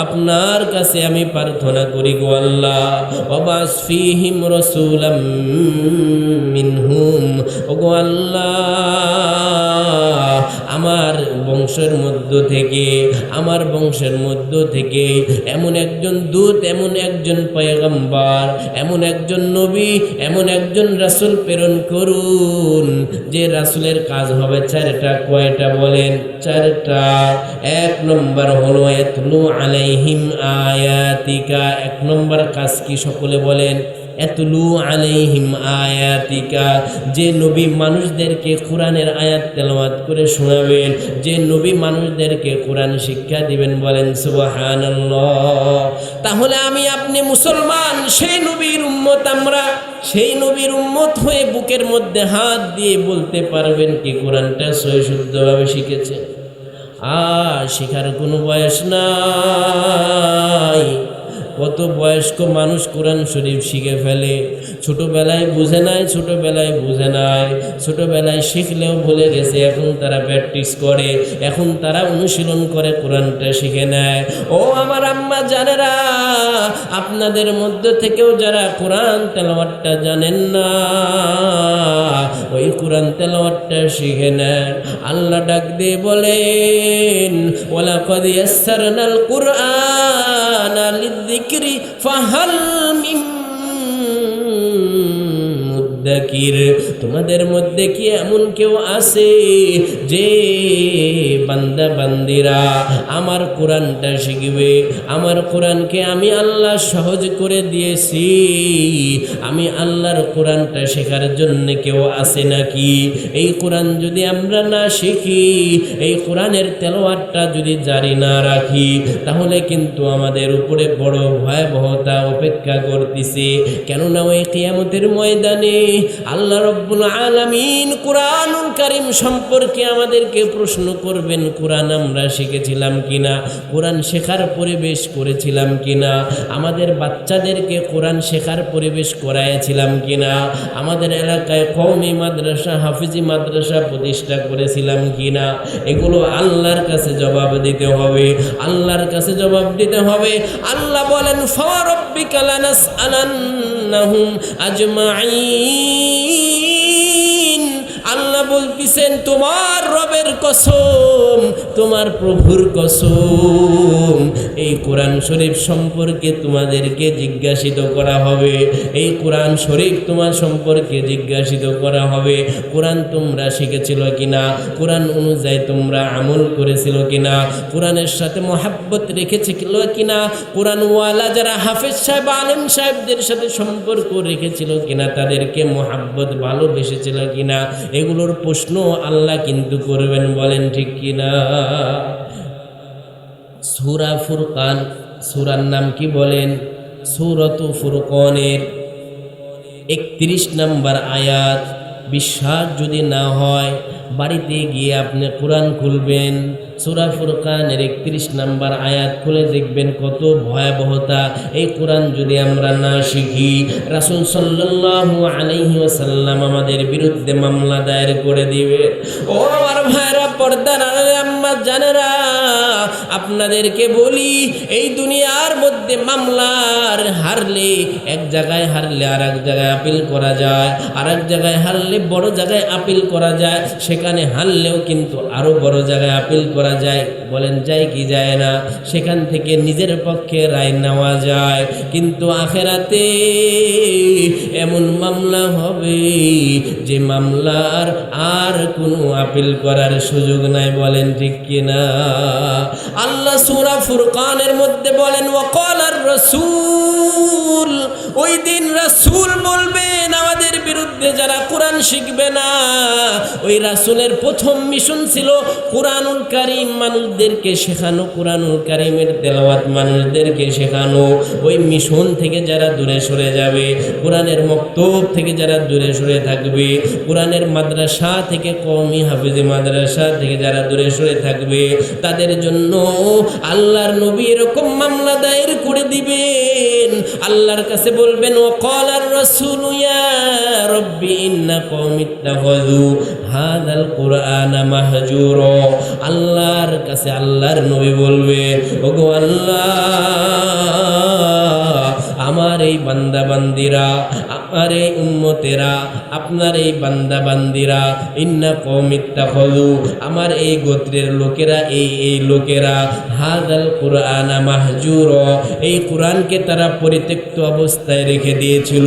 আপনার কাছে আমি প্রার্থনা করি গো আল্লাহ, ওয়াবাস ফীহিম রাসূলাম মিনহুম, ওগো আল্লাহ আমার বংশের মধ্য থেকে এমন একজন দূত, এমন একজন পয়গম্বর, এমন একজন নবী, এমন একজন রাসূল প্রেরণ করুন যে রাসূলের কাজ হবে চারটা। কয়টা বলেন? চারটা। এক নম্বর হলো ইয়াতলু আলাইহিম আয়াতিকা। এক নম্বর কাজ কি? সকলে বলেন ইয়াতলু আলাইহিম আয়াতিকা। যে নবী মানুষদেরকে কোরআনের আয়াত তেলাওয়াত করে শোনাবেন, যে নবী মানুষদেরকে কোরআন শিক্ষা দিবেন। বলেন সুবহানাল্লাহ। তাহলে আমি আপনি মুসলমান, সেই নবীর উম্মত আমরা। সেই নবীর উম্মত হয়ে বুকের মধ্যে হাত দিয়ে বলতে পারবেন কি কোরআনটা সহি শুদ্ধভাবে শিখেছে? শিখার কোনো বয়স নাই। কত বয়স্ক মানুষ কোরআন শরীফ শিখে ফেলে, ছোটবেলায় বুঝে নাই, ছোটবেলায় শিখলেও ভুলে গেছে, এখন তারা প্র্যাকটিস করে, এখন তারা অনুশীলন করে কোরআনটা শিখে নেয়। ও আমার আম্মা জানেরা, আপনাদের মধ্য থেকেও যারা কোরআন তেলাওয়াতটা জানেন না, ওই কোরআন তেলাওয়াতটা শিখে নেন। আল্লাহ ডাক দিয়ে বলেন, ওয়ালাকাদ ইয়াসসারনাল কুরআনা লিযিকরি ফাহাল মিন মুদ্দাকির। তোমাদের মধ্যে কি এমন কেউ আছে যে বান্দা বান্দিরা আমার কোরআনটা শিখবে? আমার কোরআনকে আমি আল্লাহ সহজ করে দিয়েছি, আমি আল্লাহর কোরআনটা শেখার জন্য কেউ আছে নাকি? এই কোরআন যদি আমরা না শিখি, এই কোরআনের তেলাওয়াতটা যদি জারি না রাখি, তাহলে কিন্তু আমাদের উপরে বড় ভয়াবহতা অপেক্ষা করতেছে। কেননা ওই কিয়ামতের ময়দানে আল্লাহ রাব্বুল আলামিন কুরআনুল কারীম সম্পর্কে আমাদেরকে প্রশ্ন করবেন, কোরআন আমরা শিখেছিলাম কিনা, কোরআন শেখার পরিবেশ করেছিলাম কিনা, আমাদের বাচ্চাদেরকে কোরআন শেখার পরিবেশ করাইছিলাম কিনা, আমাদের এলাকায় কওমি মাদ্রাসা, হাফিজি মাদ্রাসা প্রতিষ্ঠা করেছিলাম কিনা। এগুলো আল্লাহর কাছে জবাব দিতে হবে, আল্লাহর কাছে জবাব দিতে হবে। আল্লাহ বলেন, ফারাব্বিকা লানাসআলান্নাহুম আজমাইন। আল্লাহ বলতেছেন, তোমার রবের কসম, তোমার প্রভুর কসম, এই কোরআন শরীফ সম্পর্কে তোমাদেরকে জিজ্ঞাসিত করা হবে। এই কোরআন শরীফ তোমার সম্পর্কে জিজ্ঞাসিত করা হবে। কোরআন তোমরা শিখেছিল কিনা, কোরআন অনুযায়ী তোমরা আমল করেছিল কিনা, কোরআনের সাথে মহাব্বত রেখেছিল কিনা, কোরআনওয়ালা যারা হাফেজ সাহেব, আলেম সাহেবদের সাথে সম্পর্ক রেখেছিল কিনা, তাদেরকে মহাব্বত ভালোবেসেছিল কিনা, এগুলোর প্রশ্ন আল্লাহ কিন্তু করবেন। বলেন ঠিক কিনা? সূরা ফুরকান, সূরার নাম কি বলেন? সূরাতু ফুরকানের 31 নম্বর আয়াত। বিশ্বাস যদি না হয়, বাড়িতে গিয়ে আপনি কোরআন খুলবেন, সূরা ফুরকানের 31 নম্বর আয়াত খুলে দেখবেন কত ভয়াবহতা। এই কোরআন যদি আমরা না শিখি, রাসূল সাল্লাল্লাহু আলাইহি ওয়াসাল্লাম আমাদের বিরুদ্ধে মামলা দায়ের করে দিবে। ও আমার ভাইরা, পর্দার আড়ালে আম্মা জানেরা, আপনাদেরকে বলি এই দুনিয়ার মধ্যে মামলার হারলে এক জায়গায় হারলে আর এক জায়গায় আপিল করা যায়, আর এক জায়গায় হারলে বড় জায়গায় আপিল করা যায়, সেখানে হারলেও কিন্তু আরো বড় জায়গায় আপিল করা যায়। বলেন যায় কি যায় না? সেখান থেকে নিজের পক্ষে রায় নেওয়া যায়। কিন্তু আখেরাতে এমন মামলা হবে যে মামলার আর কোনো আপিল করার সুযোগ নাই। বলেন ঠিক কিনা? আল্লাহ সূরা ফুরকানের মধ্যে বলেন ওয়াকালার রাসূল, ওই দিন রাসূল বলবেন আমাদের বিরুদ্ধে যারা কোরআন শিখবে না। ওই রাসূলের প্রথম মিশন ছিল কোরআনুল কারীম মানুষদেরকে শেখানো, কোরআনুল কারীমের তেলাওয়াত মানুষদেরকে শেখানো। ওই মিশন থেকে যারা দূরে সরে যাবে, কোরআনের মক্তব থেকে যারা দূরে সরে থাকবে, কোরআনের মাদ্রাসা থেকে কওমি হাফেজি মাদ্রাসা থেকে যারা দূরে সরে থাকবে, তাদের জন্য আল্লাহর নবী এরকম মামলা দায়ের করে দিবেন। আল্লাহর কাছে বলবেন ওয়াকালার রাসূলু ইয়া রাব্বি ইন্না কওমি ইত্তাখাযু হাযাল কুরআনা মাহজুরা। আল্লাহর কাছে আল্লাহর নবী বলবেন ওগো আল্লাহ, আমার এই বান্দা বান্দিরা, আমার এই উম্মতেরা, আপনার এই বান্দা বান্দিরা, ইন্না কওমি ইত্তাখাযু, আমার এই গোত্রের লোকেরা, এই লোকেরা, হাযাল কুরআনা মাহজুরা, এই কোরআনকে তারা পরিত্যক্ত অবস্থায় রেখে দিয়েছিল।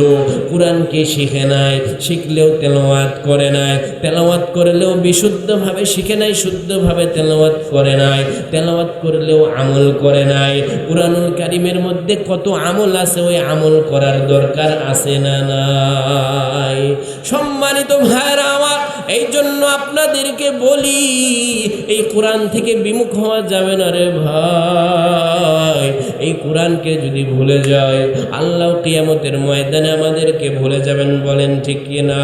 কোরআনকে শিখে নাই, শিখলেও তেলাওয়াত করে নাই, তেলাওয়াত করলেও বিশুদ্ধভাবে শিখে নাই, শুদ্ধভাবে তেলাওয়াত করে নাই, তেলাওয়াত করলেও আমল করে নাই। কোরআনুল কারীমের মধ্যে কত আমল আছে, ওই আমল করার দরকার আছে না নাই? সম্মানিত ভাইরা আমার, এই জন্য আপনাদেরকে বলি এই কোরআন থেকে বিমুখ হওয়া যাবে না রে ভাই। এই কোরআনকে যদি ভুলে যায়, আল্লাহ কিয়ামতের ময়দানে আমাদেরকে ভুলে যাবেন। বলেন ঠিক কিনা?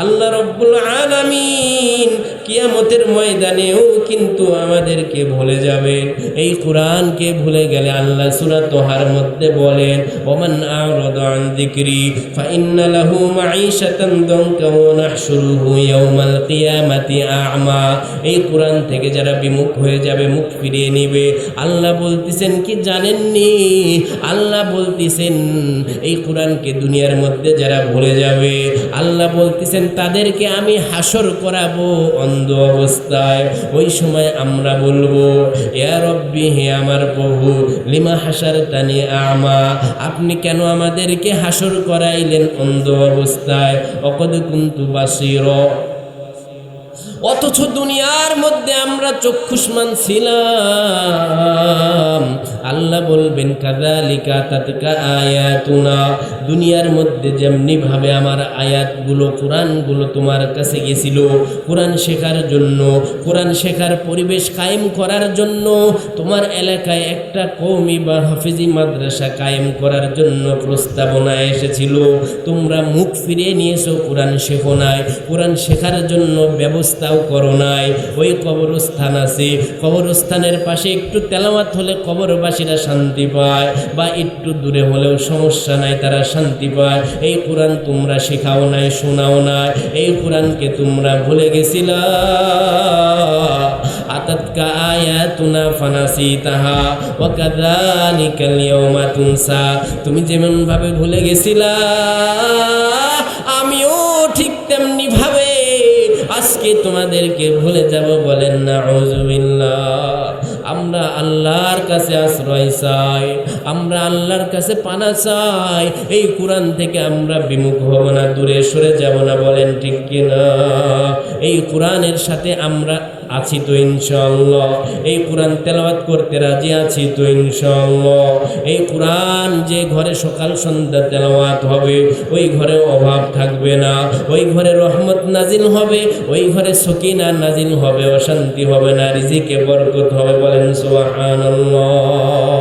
আল্লাহ রব্বুল আলামিন কিয়ামতের ময়দানেও কিন্তু আমাদেরকে ভুলে যাবেন। এই কোরআনকে ভুলে গেলে আল্লাহ সূরা তোহার মধ্যে বলেন ওমান আ'রাদা আন যিকরি ফাইন্না লাহু মাঈশাতান দানকা ওয়া নাহশুরুহু ইয়াওমাল কিয়ামাতি আ'মা। এই কোরআন থেকে যারা বিমুখ হয়ে যাবে, মুখ ফিরিয়ে নেবে, আল্লাহ বলতেছেন কি জানেননি? আল্লাহ বলতেছেন এই কোরআনকে দুনিয়ার মধ্যে যারা ভুলে যাবে, আল্লাহ বলতেছেন তাদেরকে আমি হাসর করাবো অন্ধ অবস্থায়। ওই সময় আমরা বলবো ইয়া রব্বি, হে আমার প্রভু, লিমা হাসারতানি আ'মা, আপনি কেন আমাদেরকে হাসর করাইলেন অন্ধ অবস্থায়? ওয়াকাদ কুনতু বাসীরা, অথচ দুনিয়ার মধ্যে আমরা চক্ষুষ্মান ছিলাম। আল্লাহ বলবেন কাযালিকা তাতকা আয়াতুনা, দুনিয়ার মধ্যে যেমনি ভাবে আমার আয়াতগুলো, কোরআনগুলো তোমার কাছে গেছিল কোরআন শেখার জন্য, কোরআন শেখার পরিবেশ কায়েম করার জন্য, তোমার এলাকায় একটা কওমি বা হাফেজি মাদ্রাসা কায়েম করার জন্য প্রস্তাবনা এসেছিল, তোমরা মুখ ফিরিয়ে নিয়েছো, কোরআন শেখো নাই, কোরআন শেখার জন্য ব্যবস্থাও করো নাই। ওই কবরস্থান আছে, কবরস্থানের পাশে একটু তেলাওয়াত হলে কবরবাসীরা শান্তি পায়, বা একটু দূরে হলেও সমস্যা নাই, তারা শান্তি পায়। এই কোরআন তোমরা শেখাও নাই, শোনাও নাই, এই কোরআনকে তোমরা ভুলে গেছিলা। আতাতকা আয়াতুনা ফানাসিতাহা ওয়া কাযালিকাল ইয়াওমা তুনসা, তুমি যেমন ভাবে ভুলে গেছিলা, আমিও ঠিক তেমনি ভাবে আজকে তোমাদেরকে ভুলে যাব। বলেন নাউযুবিল্লাহ। আমরা আল্লাহর কাছে আশ্রয় চাই, আমরা আল্লাহর কাছে পানা চাই। এই কোরআন থেকে আমরা বিমুখ হব না, দূরে সরে যাব না। বলেন ঠিক কিনা? এই কোরআনের সাথে আমরা আছি তো ইনশাআল্লাহ, এই কোরআন তেলাওয়াত করতে রাজি আছি তো ইনশাআল্লাহ। এই কোরআন যে ঘরে সকাল সন্ধ্যা তেলাওয়াত হবে, ওই ঘরে অভাব থাকবে না, ওই ঘরে রহমত নাজিল হবে, ওই ঘরে সকিনা নাজিল হবে, অশান্তি হবে না, রিজিকে বরকত হবে। বলেন সুবহানাল্লাহ।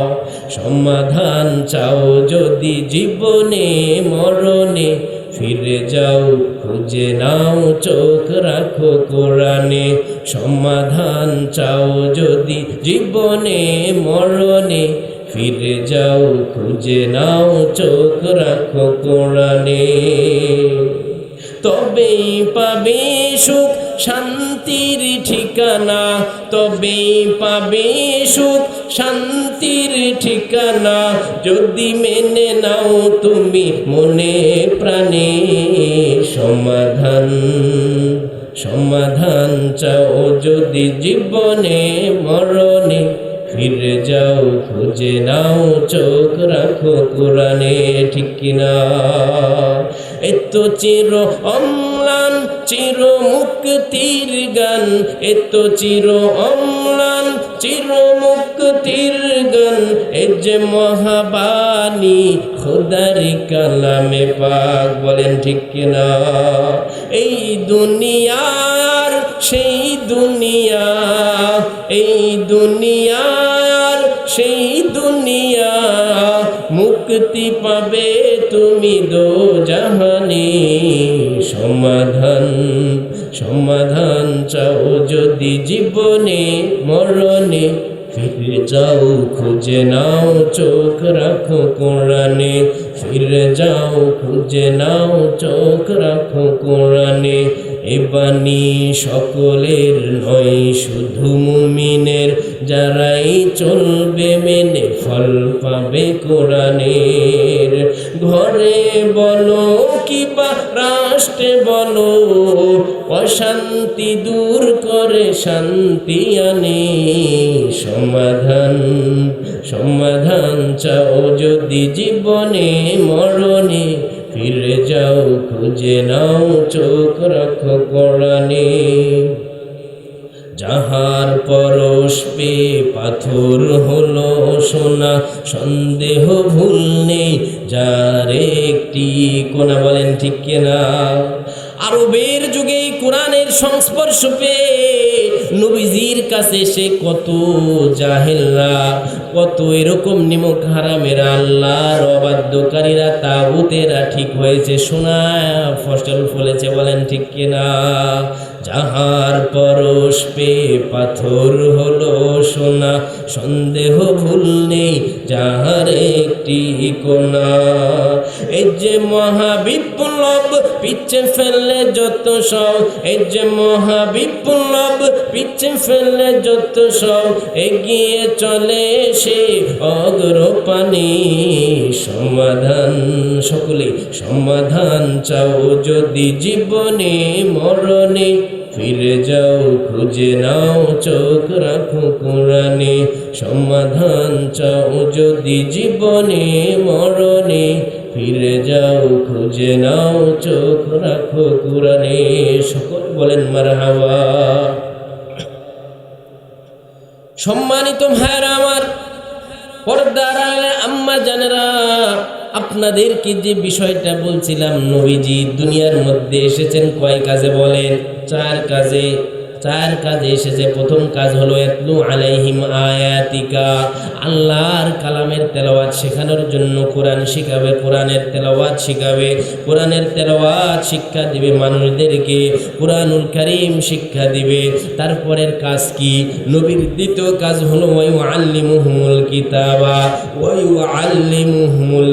সমাধান চাও যদি জীবনে মরণে, ফিরে যাও খুঁজে নাও চোখ রাখো কোরআনে। সমাধান চাও যদি জীবনে মরণে, ফিরে যাও খুঁজে নাও চোখ রাখো কোরআনে। তবেই পাবে সুখ শান্তির ঠিকানা, তবেই পাবে সুখ শান্তির ঠিকানা। যদি মেনে নাও তুমি মনে প্রাণে, সমাধান সমাধান চাও যদি জীবনে মরণে, ফিরে যাও খুঁজে নাও চোখ রাখো কোরআনে, ঠিক কিনা? এত চির অম্লান চির মুক্তির গান, এত চির অম্লান চির মুক্তির গান, এ যে মহাবাণী খোদার কালামে পাক, বলেন ঠিক কিনা? এই দুনিয়ার সেই দুনিয়া, এই দুনিয়ার সেই দুনিয়া, মুক্তি পাবে তুমি দোজাহানে। সমাধান সমাধান চাও যদি জীবনে মরণে, ফিরে যাও খুঁজে নাও চোখ রাখো কোরআনে, ফিরে যাও খুঁজে নাও চোখ রাখো কোরআনে। এ বাণী সকলের নয় শুধু মুমিনের, যারাই চলবে মেনে ফল পাবে কোরআনের। ঘরে বলো কিবা রাষ্ট্রে বলো, অশান্তি দূর করে শান্তি আনে। সমাধান সমাধান চাও যদি জীবনে মরণে, ফিরে যাও খুঁজে নাও চোখ রাখো কোরআনে। যাহার পরশ পে পাথর হলো সোনা, সন্দেহ ভুল নেই যার একটি কোনা, বলেন ঠিক কিনা? আরবের যুগে কোরআনের সংস্পর্শ পেয়ে নবীজির কাছে সে কত জাহেলরা, কত এরকম নিমক হারামেরা, আল্লাহর অবাধ্যকারীরা, তাগুতেরা ঠিক হয়েছে, সোনা ফসল ফলেছে, বলেন ঠিক কিনা? যাহার পরশ পে পাথর হলো সোনা, সন্দেহ ভুল নেই যাহার একটি কোনা। এই যে মহাবিপ্লব পিছে ফেললে যত সব, এই যে মহাবিপ্লব পিছে ফেললে যত সব, এগিয়ে চলে সে অগ্রপানে। সমাধান সকলে সমাধান চাও যদি জীবনে মরণে, ফিরে যাও খুঁজে নাও চোখ রাখো কোরআনে। সমাধান চাও যদি জীবনে মরণে, ফিরে যাও খুঁজে নাও চোখ রাখো কোরআনে। সকল বলেন মারহাবা। সম্মানিত ভাইরা আমার, পর্দার আড়ালে আম্মা জানেরা, আপনাদেরকে যে বিষয়টা বলছিলাম, নবীজি দুনিয়ার মধ্যে এসেছেন কয় কাজে বলেন? চার কাজে এসেছে। প্রথম কাজ হলো ইয়াতলু আলাইহিম আয়াতিকা, আল্লাহর কালামের তেলাওয়াত শেখানোর জন্য কোরআন শিখাবে, কোরআনের তেলাওয়াত শিখাবে, কোরআনের তেলাওয়াত শিক্ষা দিবে মানুষদেরকে, কোরআনুল কারীম শিক্ষা দিবে। তারপরের কাজ কি? নবীর দ্বিতীয় কাজ হলো ওয়ায়ুআল্লিমুহুমুল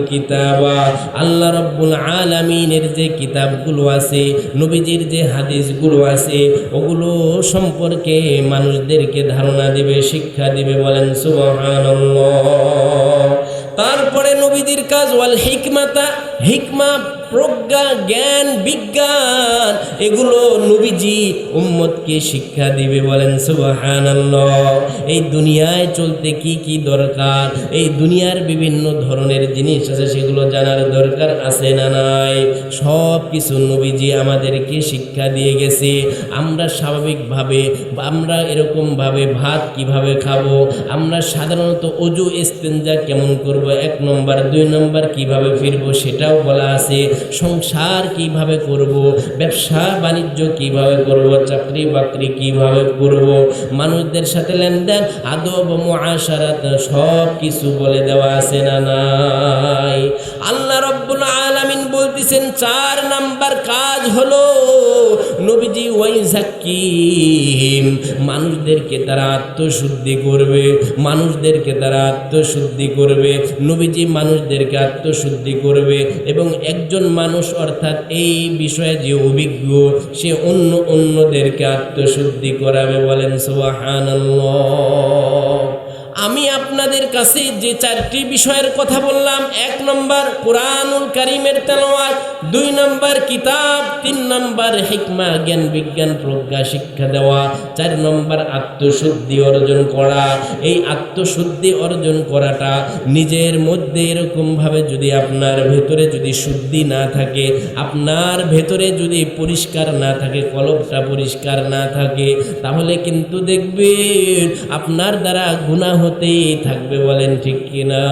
কিতাবা, আল্লাহ রাব্বুল আলামিনের যে কিতাবগুলো আছে, নবীজির যে হাদিসগুলো আছে, ওগুলো সম্পর্কে মানুষদেরকে ধারণা দিবে, শিক্ষা দিবে, বলেন সুবহানাল্লাহ। তারপরে নবীজির কাজ ওয়াল হিকমাতা, হিকমা প্রজ্ঞা জ্ঞান বিজ্ঞান, এগুলো নবীজি উম্মতকে শিক্ষা দিবে, বলেন সুবহানাল্লাহ। এই দুনিয়ায় চলতে কি কি দরকার, এই দুনিয়ার বিভিন্ন ধরনের জিনিস আছে, সেগুলো জানার দরকার আছে না নাই? সব কিছু নবীজি আমাদেরকে শিক্ষা দিয়ে গেছে। আমরা স্বাভাবিকভাবে, আমরা এরকমভাবে ভাত কিভাবে খাবো, আমরা সাধারণত অজু ইস্তেঞ্জা কেমন করব, 1 নম্বর 2 নম্বর কিভাবে ফিরবো সেটাও বলা আছে। সংসার কিভাবে করব, ব্যবসা বাণিজ্য কিভাবে করব, চাকরি বাকরি কিভাবে করব, মানুষদের সাথে লেনদেন, আদব মুআশারাত, সব কিছু বলে দেওয়া আছে না নাই? আল্লাহ রাব্বুল আলামিন বলতে বলতেছেন 4 নাম্বার কাজ হলো নবীজি ওয়াইজাক্কিহিম, মানুষদেরকে তারা আত্মশুদ্ধি করবে, মানুষদেরকে তারা আত্মশুদ্ধি করবে। নবীজি মানুষদেরকে আত্মশুদ্ধি করবে এবং একজন মানুষ অর্থাৎ এই বিষয়ে যে অভিজ্ঞ সে অন্যদেরকে আত্মশুদ্ধি করাবে। বলেন সুবহানাল্লাহ। আমি আপনাদের কাছে যে 4টি বিষয়ের কথা বললাম, 1 নম্বর কুরআনুল কারীমের তেলাওয়াত, 2 নম্বর কিতাব, 3 নম্বর হিকমা জ্ঞান বিজ্ঞান প্রজ্ঞা শিক্ষা দেওয়া, 4 নম্বর আত্মশুদ্ধি অর্জন করা। এই আত্মশুদ্ধি অর্জন করাটা নিজের মধ্যে এরকমভাবে যদি আপনার ভেতরে যদি শুদ্ধি না থাকে, আপনার ভেতরে যদি পরিষ্কার না থাকে, কলবটা পরিষ্কার না থাকে, তাহলে কিন্তু দেখবেন আপনার দ্বারা গুনাহ হতেই থাকবে। বলেন ঠিক কিনা?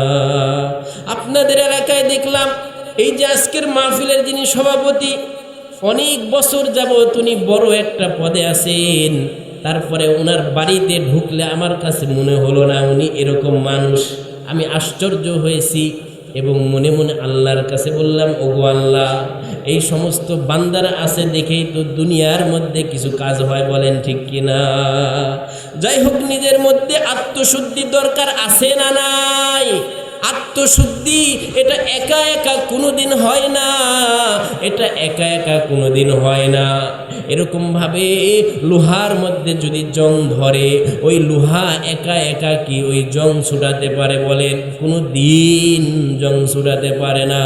আপনাদের এলাকায় দেখলাম এই যে আজকের মাহফিলের যিনি সভাপতি, অনেক বছর যাবত উনি বড় একটা পদে আছেন, তারপরে ওনার বাড়িতে ঢুকলে আমার কাছে মনে হলো না উনি এরকম মানুষ। আমি আশ্চর্য হয়েছি এবং মনে মনে আল্লাহর কাছে বললাম, ওগো আল্লাহ, এই সমস্ত বান্দারা আছে দেখেই তো দুনিয়ার মধ্যে কিছু কাজ হয়। বলেন ঠিক কিনা? যাই হোক, নিজের মধ্যে আত্মশুদ্ধি দরকার আছে না নাই? আত্মশুদ্ধি এটা একা একা কোনোদিন হয় না, এটা একা একা কোনোদিন হয় না। এরকমভাবে লোহার মধ্যে যদি জং ধরে, ওই লোহা একা একা কি ওই জং ছুটাতে পারে? বলেন, কোনো দিন জং ছুটাতে পারে না।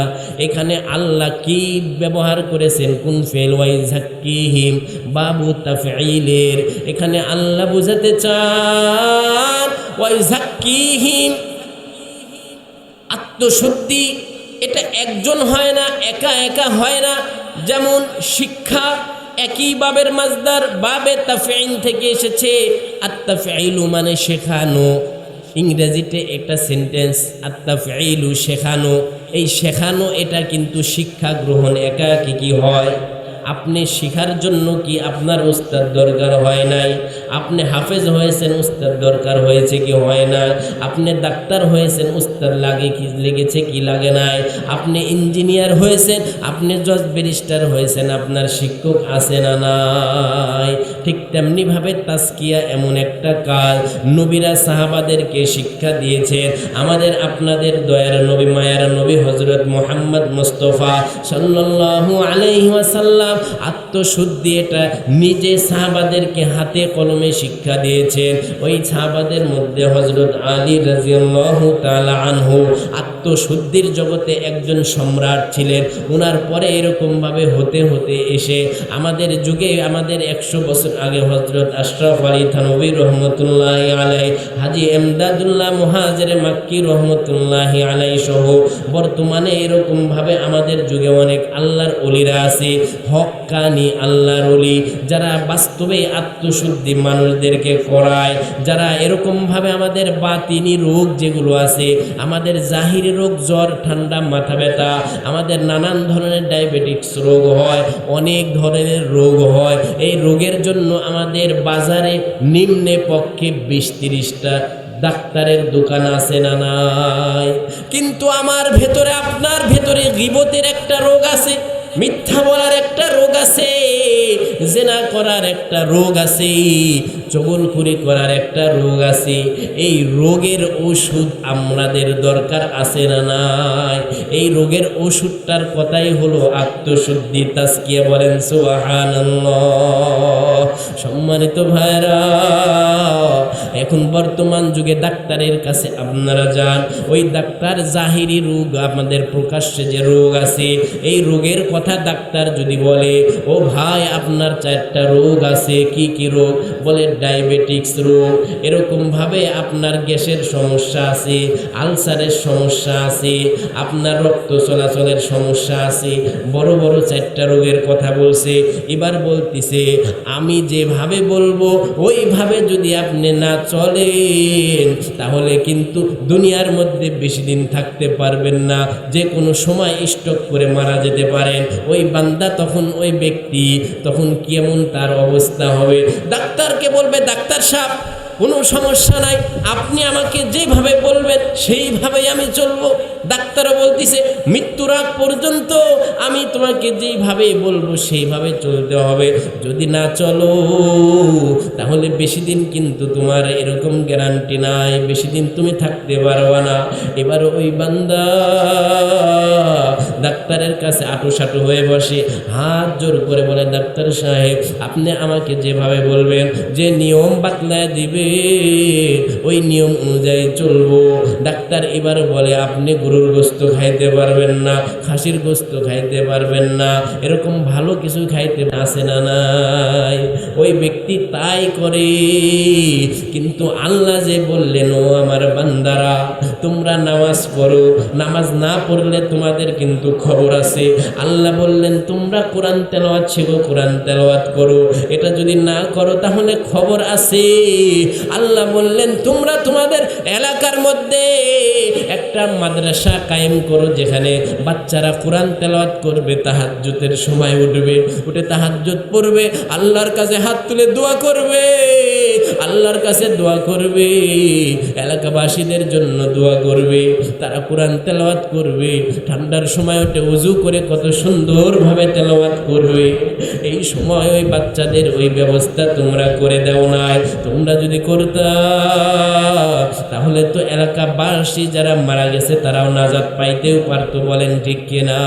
এখানে আল্লাহ কি ব্যবহার করেছেন? কুন ফেল ওয়াইজাক্কিহিম, বাবু তাফঈলের। এখানে আল্লাহ বোঝাতে চান ওয়াইজাক্কিহিম, আত্মশুদ্ধি এটা একজন হয় না, একা একা হয় না। যেমন শিক্ষা একই বাবের মাজদার বাবে তাফঈল থেকে এসেছে। আত-তাফঈলু মানে শেখানো। ইংরেজিতে একটা সেন্টেন্স আত-তাফঈলু, শেখানো। এই শেখানো এটা কিন্তু শিক্ষা গ্রহণ একা কি হয়? আপনি শেখার জন্য কি আপনার উস্তাদ দরকার হয় নাই? আপনি হাফেজ হয়েছেন, উস্তাদ দরকার হয়েছে কি হয় না? আপনি ডাক্তার হয়েছেন, উস্তাদ লেগেছে কি লাগে নাই? আপনি ইঞ্জিনিয়ার হয়েছেন, আপনি জজ ব্যারিস্টার হয়েছেন, আপনার শিক্ষক আছে না নাই? ঠিক তেমনিভাবে তাজকিয়া এমন একটা কাজ, নবীরা সাহাবাদেরকে শিক্ষা দিয়েছেন। আমাদের আপনাদের দয়ার নবী, মায়ার নবী হযরত মুহাম্মদ মুস্তাফা সাল্লাল্লাহু আলাইহি ওয়াসাল্লাম আত্মশুদ্ধি এটা নিজে সাহাবাদেরকে হাতে কলমে শিক্ষা দিয়েছেন। ওই সাহাবাদের মধ্যে হযরত আলী রাদিয়াল্লাহু তাআলা আনহু আত্মশুদ্ধির জগতে একজন সম্রাট ছিলেন। ওনার পরে এরকমভাবে হতে হতে এসে আমাদের যুগে, আমাদের 100 বছর আগে হযরত আশরাফ আলী থানভী রহমতুল্লাহি আলাইহি, হাজী এমদাদুল্লাহ মুহাজির মাক্কি রহমতুল্লাহি আলাইহি সহ বর্তমানে এরকমভাবে আমাদের যুগে অনেক আল্লাহর ওলিরা আছে, হক্কানি আল্লাহর ওলি, যারা বাস্তবে আত্মশুদ্ধি মানুষদেরকে করায়, যারা এরকমভাবে আমাদের বাতিনি রোগ যেগুলো আছে, আমাদের জাহিরি রোগ, জ্বর, ঠান্ডা, মাথা ব্যথা, আমাদের নানান ধরনের ডায়াবেটিক্স রোগ হয়, অনেক ধরনের রোগ হয়। এই রোগের জন্য আমাদের বাজারে নিম্নে পক্ষে 20-30টা ডাক্তারের দোকান আছে না নাই? কিন্তু আমার ভেতরে, আপনার ভেতরে গীবতের একটা রোগ আছে, মিথ্যা বলার একটা রোগ আছে, জেনা করার একটা রোগ আছে, চগলখুরি করার একটা রোগ আছে। এই রোগের ওষুধ আমাদের দরকার আছে না নাই? এই রোগের ওষুধটার কথাই হলো আত্মশুদ্ধি, তাজকিয়া। বলেন সুবহানাল্লাহ। সম্মানিত ভাইরা, এখন বর্তমান যুগে ডাক্তারের কাছে আপনারা যান, ওই ডাক্তার জাহিরি রোগ, আমাদের প্রকাশ্যে যে রোগ আছে, এই রোগের কথা ডাক্তার যদি বলে, ও ভাই আপনার 4টা রোগ আছে, কি কি রোগ? বলে ডায়াবেটিক্স রোগ, এরকমভাবে আপনার গ্যাসের সমস্যা আছে, আলসারের সমস্যা আছে, আপনার রক্ত চলাচলের সমস্যা আছে, বড় বড় 4টা রোগের কথা বলছে। এবার বলতেছে, আমি যেভাবে বলবো ওইভাবে যদি আপনি না চলেন, তাহলে কিন্তু দুনিয়ার মধ্যে বেশি দিন থাকতে পারবেন না, যে কোনো সময় স্ট্রোক করে মারা যেতে পারেন। ওই বান্দা তখন, ওই ব্যক্তি তখন কেমন তার অবস্থা হবে? ডাক্তারকে বলবে, ডাক্তার সাহেব কোনো সমস্যা নাই, আপনি আমাকে যেভাবে বলবেন সেইভাবেই আমি চলবো। ডাক্তারও বলতেছে মৃত্যুর আগ পর্যন্ত আমি তোমাকে যেইভাবে বলবো সেইভাবে চলতে হবে, যদি না চলো তাহলে বেশি দিন কিন্তু তোমার এরকম গ্যারান্টি নাই, বেশি দিন তুমি থাকতে পারবা না। এবার ওই বান্দা ডাক্তারের কাছে আঁটুসাঁটু হয়ে বসে, হাত জোর করে বলে, ডাক্তার সাহেব আপনি আমাকে যেভাবে বলবেন, যে নিয়ম বাতলায় দিবে ওই নিয়ম অনুযায়ী চলবো। ডাক্তার এবার বলে, আপনি গরুর গোস্ত খাইতে পারবেন না, খাসির গোস্ত খাইতে পারবেন না, এরকম ভালো কিছু খাইতে আসে না নাই। ওই ব্যক্তি তাই করে, কিন্তু আল্লাহ যে বললেন, ও আমার বান্দারা তোমরা নামাজ পড়ো, নামাজ না পড়লে তোমাদের কিন্তু খবর আছে। আল্লাহ বললেন তোমরা কোরআন তেলাওয়াত শেখো, কোরআন তেলাওয়াত করো, এটা যদি না করো তাহলে খবর আছে। আল্লাহ বললেন তোমরা তোমাদের এলাকার মধ্যে একটা মাদ্রাসা কায়েম করো, যেখানে বাচ্চারা কোরআন তেলাওয়াত করবে, তাহাজ্জুদের সময় উঠবে, উঠে তাহাজ্জুদ পড়বে, আল্লাহর কাছে হাত তুলে দোয়া করবে, আল্লাহর কাছে দোয়া করবে, এলাকাবাসীদের জন্য দোয়া করবে, তারা কোরআন তেলাওয়াত করবে, ঠান্ডার সময় ওঠে উজু করে কত সুন্দরভাবে তেলাওয়াত করবে। এই সময় ওই বাচ্চাদের ওই ব্যবস্থা তোমরা করে দাও নাই। তোমরা যদি করতা তাহলে তো এলাকাবাসী যারা মারা গেছে তারাও নাজাত পাইতেও পারতো। বলেন ঠিক কিনা?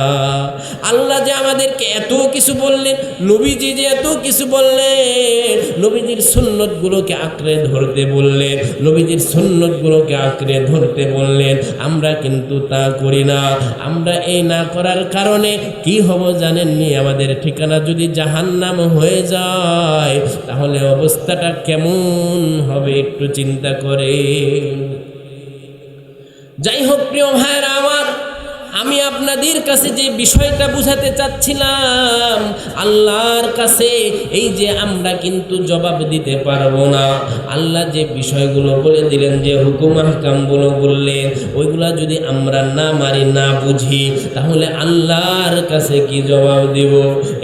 আল্লাহ যে আমাদেরকে এত কিছু বললেন, নবীজি যে এত কিছু বললেন, নবীজির সুন্নতগুলোকে আঁকড়ে ধরতে বললেন, নবীজির সুন্নতগুলোকে আঁকড়ে ধরতে বললেন, আমরা কিন্তু তা করি না। আমরা এই না করার কারণে কি হব জানেননি? আমাদের ঠিকানা যদি জাহান্নাম হয়ে যায় তাহলে অবস্থাটা কেমন হবে একটু চিন্তা করে। যাই হোক প্রিয় ভাইরা আমার, আমি আপনাদের কাছে যে বিষয়টা বুঝাতে চাচ্ছিলাম, আল্লাহর কাছে এই যে আমরা কিন্তু জবাব দিতে পারবো না। আল্লাহ যে বিষয়গুলো বলে দিলেন, যে হুকুম আহকামগুলো বললেন, ওইগুলা যদি আমরা না মারি, না বুঝি, তাহলে আল্লাহর কাছে কি জবাব দিব?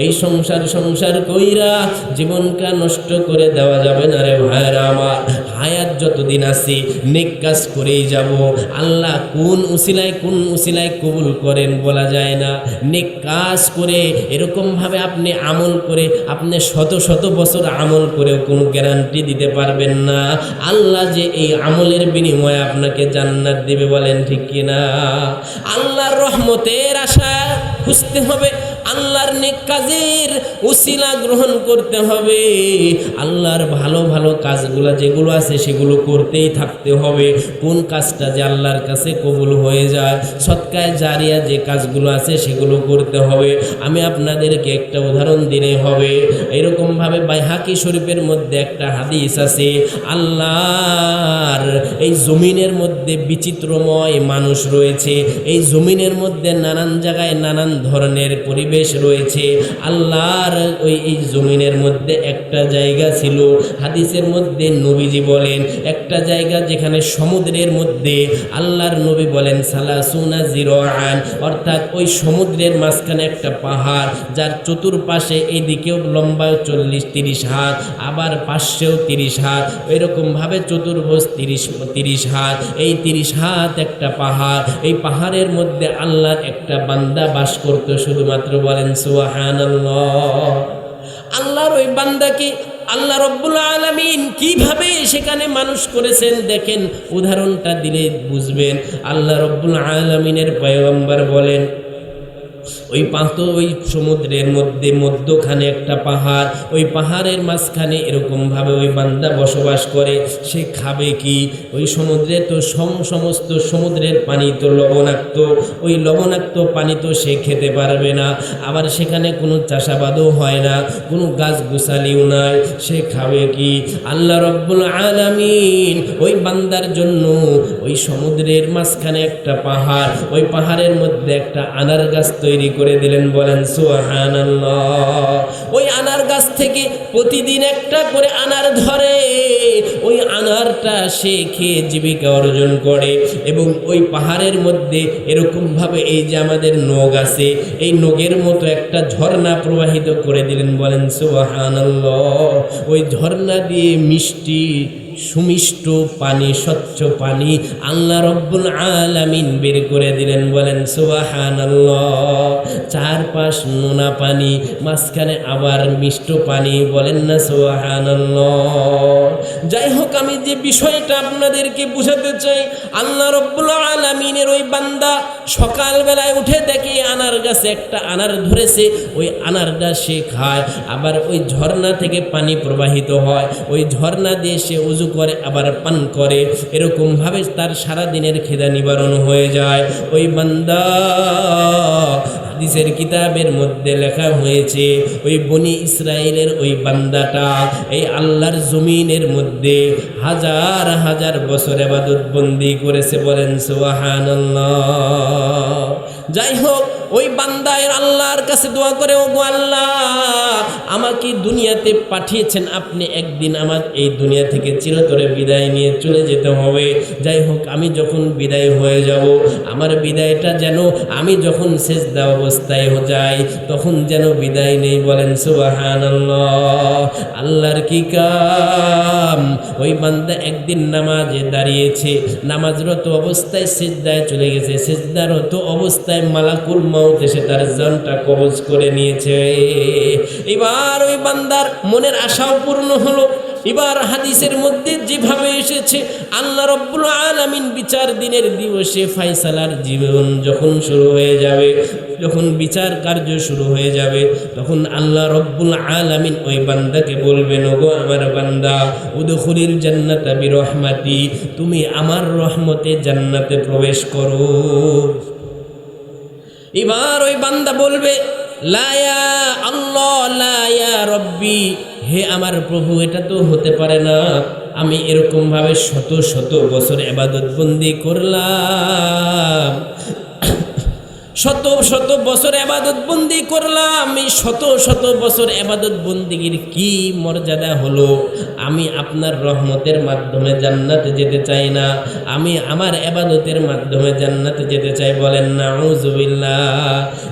এই সংসার কইরা জীবনটা নষ্ট করে দেওয়া যাবে না রে ভাইরা আমার। হায়াত যতদিন আছে নেক কাজ করেই যাব। আল্লাহ কোন উসিলায় কবুল করেন বলা যায় না। নেক কাজ করে এরকমভাবে আপনি আমল করে আপনি শত বছর আমল করেও কোনো গ্যারান্টি দিতে পারবেন না আল্লাহ যে এই আমলের বিনিময়ে আপনাকে জান্নাত দেবে। বলেন ঠিক কিনা? আল্লাহর রহমতের আশা খুঁজতে হবে, আল্লাহর নেক কাজের উসিলা গ্রহণ করতে হবে, আল্লাহর ভালো ভালো কাজগুলো যেগুলো আছে সেগুলো করতেই থাকতে হবে। কোন কাজটা যে আল্লাহর কাছে কবুল হয়ে যায়, সৎকায় জারিয়া যে কাজগুলো আছে সেগুলো করতে হবে। আমি আপনাদেরকে একটা উদাহরণ দিলে হবে। এরকমভাবে বাইহাকি শরীফের মধ্যে একটা হাদিস আছে, আল্লাহর এই জমিনের মধ্যে বিচিত্রময় মানুষ রয়েছে, এই জমিনের মধ্যে নানান জায়গায় নানান ধরনের পরিবেশ রয়েছে। আল্লাহর এই জমিনের মধ্যে একটা জায়গা ছিল, হাদিসের মধ্যে নবীজি বলেন একটা জায়গা যেখানে সমুদ্রের মধ্যে, আল্লাহর নবী বলেন সালাসুনা জিরাআন, অর্থাৎ ওই সমুদ্রের মাঝখানে একটা পাহাড়, যার চতুর্পাশে এদিকেও লম্বা 40-30 হাত, আবার পাশেও 30 হাত, এরকমভাবে চতুর্ভুজ 30 হাত। এই 30 হাত একটা পাহাড়, এই পাহাড়ের মধ্যে আল্লাহর একটা বান্দা বাস করতো শুধুমাত্র। বলেন সুবহানাল্লাহ। আল্লাহর ওই বান্দাকে আল্লাহ রব্বুল আলামিন কিভাবে সেখানে মানুষ করেছেন দেখেন, উদাহরণটা দিলে বুঝবেন। আল্লাহ রব্বুল আলামিনের পয়গম্বর বলেন, ওই সমুদ্রের মধ্যে মধ্যখানে একটা পাহাড়, ওই পাহাড়ের মাঝখানে এরকমভাবে ওই বান্দা বসবাস করে। সে খাবে কি? ওই সমুদ্রে তো সমস্ত সমুদ্রের পানি তো লবণাক্ত, ওই লবণাক্ত পানি তো সে খেতে পারবে না। আবার সেখানে কোনো চাষাবাদও হয় না, কোনো গাছ গোছালিও নাই, সে খাবে কি? আল্লাহ রব্বুল আলামিন ওই বান্দার জন্য ওই সমুদ্রের মাঝখানে একটা পাহাড়, ওই পাহাড়ের মধ্যে একটা আনার গাছ তৈরি করে দিলেন। বলেন সুবহানাল্লাহ। ওই আনার গাছ থেকে প্রতিদিন একটা করে আনার ধরে, ওই আনারটা সে খেয়ে জীবিকা অর্জন করে। এবং ওই পাহাড়ের মধ্যে এরকমভাবে এই যে আমাদের নগ আছে, এই নগের মতো একটা ঝর্ণা প্রবাহিত করে দিলেন। বলেন সুবহানাল্লাহ। ওই ঝর্ণা দিয়ে মিষ্টি সুমিষ্ট পানি, স্বচ্ছ পানি আল্লাহ রব্বুল আলামিন বের করে দিলেন। বলেন সুবহানাল্লাহ। চারপাশ নোনা পানি, মাঝখানে আবার মিষ্ট পানি। বলেন না সুবহানাল্লাহ। যাই হোক, আমি যে বিষয়টা আপনাদেরকে বুঝাতে চাই, আল্লাহ রব্বুল আলামিনের ওই বান্দা সকালবেলায় উঠে দেখে আনার গাছে একটা আনার ধরেছে, ওই আনারটা সে খায়, আবার ওই ঝর্ণা থেকে পানি প্রবাহিত হয়, ওই ঝর্ণা দিয়ে সে উজু করে আবার পান করে। এরকমভাবে তার সারাদিনের খিদা নিবারণ হয়ে যায়। ওই বান্দা, হাদিসের কিতাবের মধ্যে লেখা হয়েছে, ওই বনি ইসরায়েলের ওই বান্দাটা এই আল্লাহর জমিনের মধ্যে হাজার হাজার বছর ইবাদত বন্দি করেছে। বলেন সুবহানাল্লাহ। যাই হোক, ওই বান্দায় আল্লাহর কাছে দোয়া করে, ওগো আল্লাহ, আমাকে দুনিয়াতে পাঠিয়েছেন আপনি, একদিন আমার এই দুনিয়া থেকে চিরতরে বিদায় নিয়ে চলে যেতে হবে। যাই হোক, আমি যখন বিদায় হয়ে যাব, আমার বিদায়টা যেন আমি যখন সেজদা অবস্থায় যাই তখন যেন বিদায় নেই। বলেন সুবহানাল্লাহ। আল্লাহর কি কাম! ওই বান্দা একদিন নামাজে দাঁড়িয়েছে, নামাজরত অবস্থায় সেজদায় চলে গেছে, সেজদারত অবস্থায় মালাকুল মউত এসে তার জানটা কবজ করে নিয়েছে। এবার ওই বান্দার মনের আশাও পূর্ণ হলো। এবার হাদিসের মধ্যে যেভাবে এসেছে, আল্লাহ রব্বুল আলামিন বিচার দিনের দিবসে ফায়সালার জীবন যখন শুরু হয়ে যাবে, যখন বিচার কার্য শুরু হয়ে যাবে, তখন আল্লাহ রব্বুল আলামিন ওই বান্দাকে বলবেন, ওগো আমার বান্দা, উদখুলিল জান্নাতা বিরহমাতি, তুমি আমার রহমতে জান্নাতে প্রবেশ করো। এবার ওই বান্দা বলবে, লা ইয়া আল্লাহ, লা ইয়া রব্বি, হে আমার প্রভু, এটা তো হতে পারে না। আমি এরকমভাবে শত শত বছর ইবাদত বন্দি করলাম, শত শত বছর ইবাদত বন্দি করলাম, এই শত শত বছর ইবাদত বন্দিগির কি মর্যাদা হলো? আমি আপনার রহমতের মাধ্যমে জান্নাতে যেতে চাই না, আমি আমার ইবাদতের মাধ্যমে জান্নাতে যেতে চাই। বলেন নাউযুবিল্লাহ।